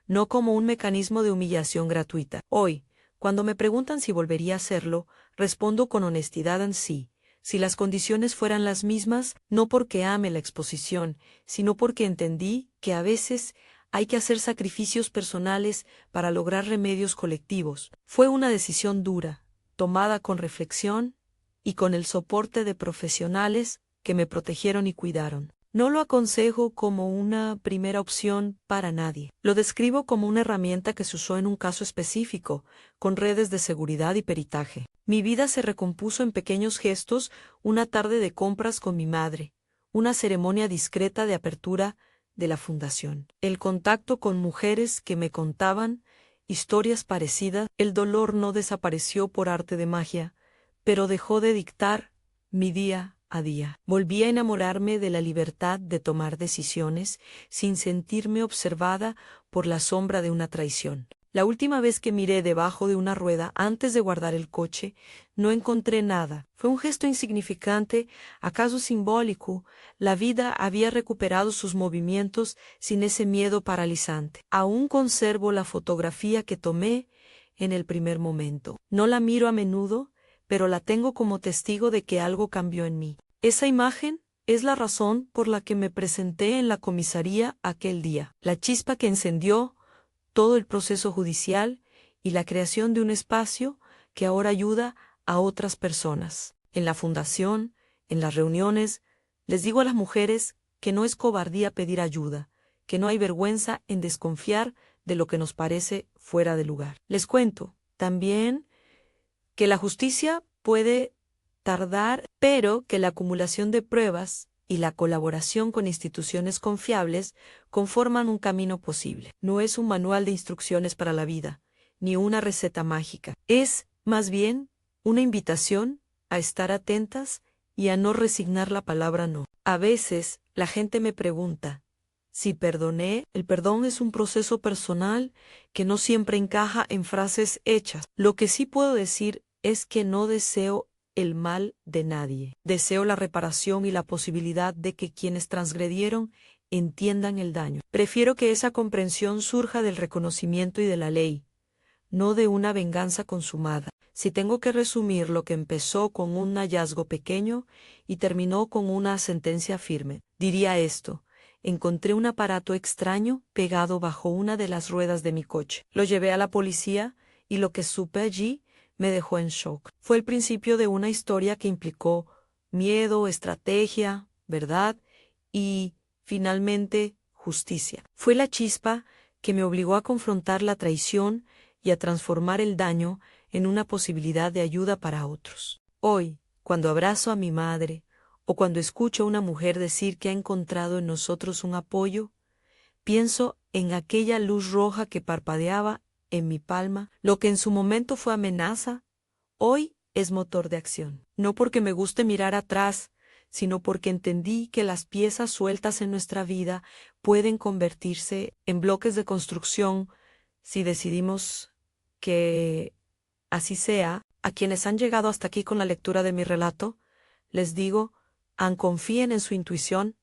no como un mecanismo de humillación gratuita. Hoy, cuando me preguntan si volvería a hacerlo, respondo con honestidad en sí. Si las condiciones fueran las mismas, no porque ame la exposición, sino porque entendí que a veces hay que hacer sacrificios personales para lograr remedios colectivos. Fue una decisión dura, tomada con reflexión y con el soporte de profesionales que me protegieron y cuidaron. No lo aconsejo como una primera opción para nadie. Lo describo como una herramienta que se usó en un caso específico, con redes de seguridad y peritaje. Mi vida se recompuso en pequeños gestos, una tarde de compras con mi madre, una ceremonia discreta de apertura de la fundación, el contacto con mujeres que me contaban historias parecidas. El dolor no desapareció por arte de magia, pero dejó de dictar mi día a día. Volví a enamorarme de la libertad de tomar decisiones sin sentirme observada por la sombra de una traición. La última vez que miré debajo de una rueda antes de guardar el coche, no encontré nada. Fue un gesto insignificante, acaso simbólico. La vida había recuperado sus movimientos sin ese miedo paralizante. Aún conservo la fotografía que tomé en el primer momento. No la miro a menudo, pero la tengo como testigo de que algo cambió en mí. Esa imagen es la razón por la que me presenté en la comisaría aquel día. La chispa que encendió todo el proceso judicial y la creación de un espacio que ahora ayuda a otras personas. En la fundación, en las reuniones, les digo a las mujeres que no es cobardía pedir ayuda, que no hay vergüenza en desconfiar de lo que nos parece fuera de lugar. Les cuento también que la justicia puede tardar, pero que la acumulación de pruebas y la colaboración con instituciones confiables conforman un camino posible. No es un manual de instrucciones para la vida, ni una receta mágica. Es, más bien, una invitación a estar atentas y a no resignar la palabra no. A veces, la gente me pregunta si perdoné. El perdón es un proceso personal que no siempre encaja en frases hechas. Lo que sí puedo decir es que no deseo el mal de nadie. Deseo la reparación y la posibilidad de que quienes transgredieron entiendan el daño. Prefiero que esa comprensión surja del reconocimiento y de la ley, no de una venganza consumada. Si tengo que resumir lo que empezó con un hallazgo pequeño y terminó con una sentencia firme, diría esto: encontré un aparato extraño pegado bajo una de las ruedas de mi coche. Lo llevé a la policía y lo que supe allí me dejó en shock. Fue el principio de una historia que implicó miedo, estrategia, verdad y, finalmente, justicia. Fue la chispa que me obligó a confrontar la traición y a transformar el daño en una posibilidad de ayuda para otros. Hoy, cuando abrazo a mi madre o cuando escucho a una mujer decir que ha encontrado en nosotros un apoyo, pienso en aquella luz roja que parpadeaba en mi palma. Lo que en su momento fue amenaza, hoy es motor de acción. No porque me guste mirar atrás, sino porque entendí que las piezas sueltas en nuestra vida pueden convertirse en bloques de construcción si decidimos que así sea. A quienes han llegado hasta aquí con la lectura de mi relato, les digo, confíen en su intuición,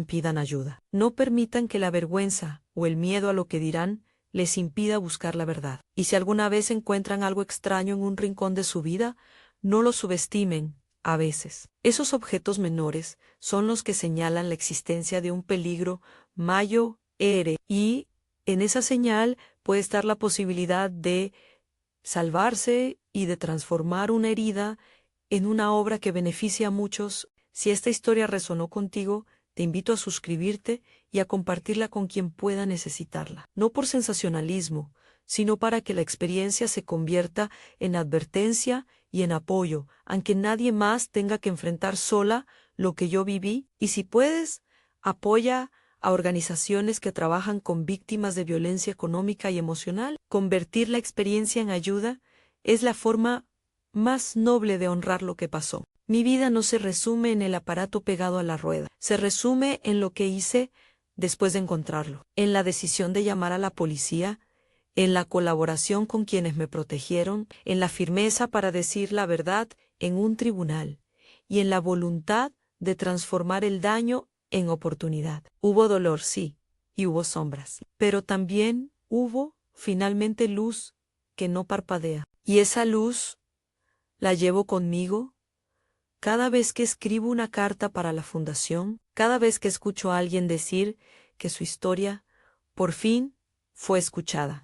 pidan ayuda. No permitan que la vergüenza o el miedo a lo que dirán les impida buscar la verdad. Y si alguna vez encuentran algo extraño en un rincón de su vida, no lo subestimen. A veces, esos objetos menores son los que señalan la existencia de un peligro mayor, y en esa señal puede estar la posibilidad de salvarse y de transformar una herida en una obra que beneficia a muchos. Si esta historia resonó contigo, te invito a suscribirte y a compartirla con quien pueda necesitarla. No por sensacionalismo, sino para que la experiencia se convierta en advertencia y en apoyo, aunque nadie más tenga que enfrentar sola lo que yo viví. Y si puedes, apoya a organizaciones que trabajan con víctimas de violencia económica y emocional. Convertir la experiencia en ayuda es la forma más noble de honrar lo que pasó. Mi vida no se resume en el aparato pegado a la rueda, se resume en lo que hice después de encontrarlo, en la decisión de llamar a la policía, en la colaboración con quienes me protegieron, en la firmeza para decir la verdad en un tribunal, y en la voluntad de transformar el daño en oportunidad. Hubo dolor, sí, y hubo sombras, pero también hubo, finalmente, luz que no parpadea. Y esa luz la llevo conmigo cada vez que escribo una carta para la fundación, cada vez que escucho a alguien decir que su historia, por fin, fue escuchada.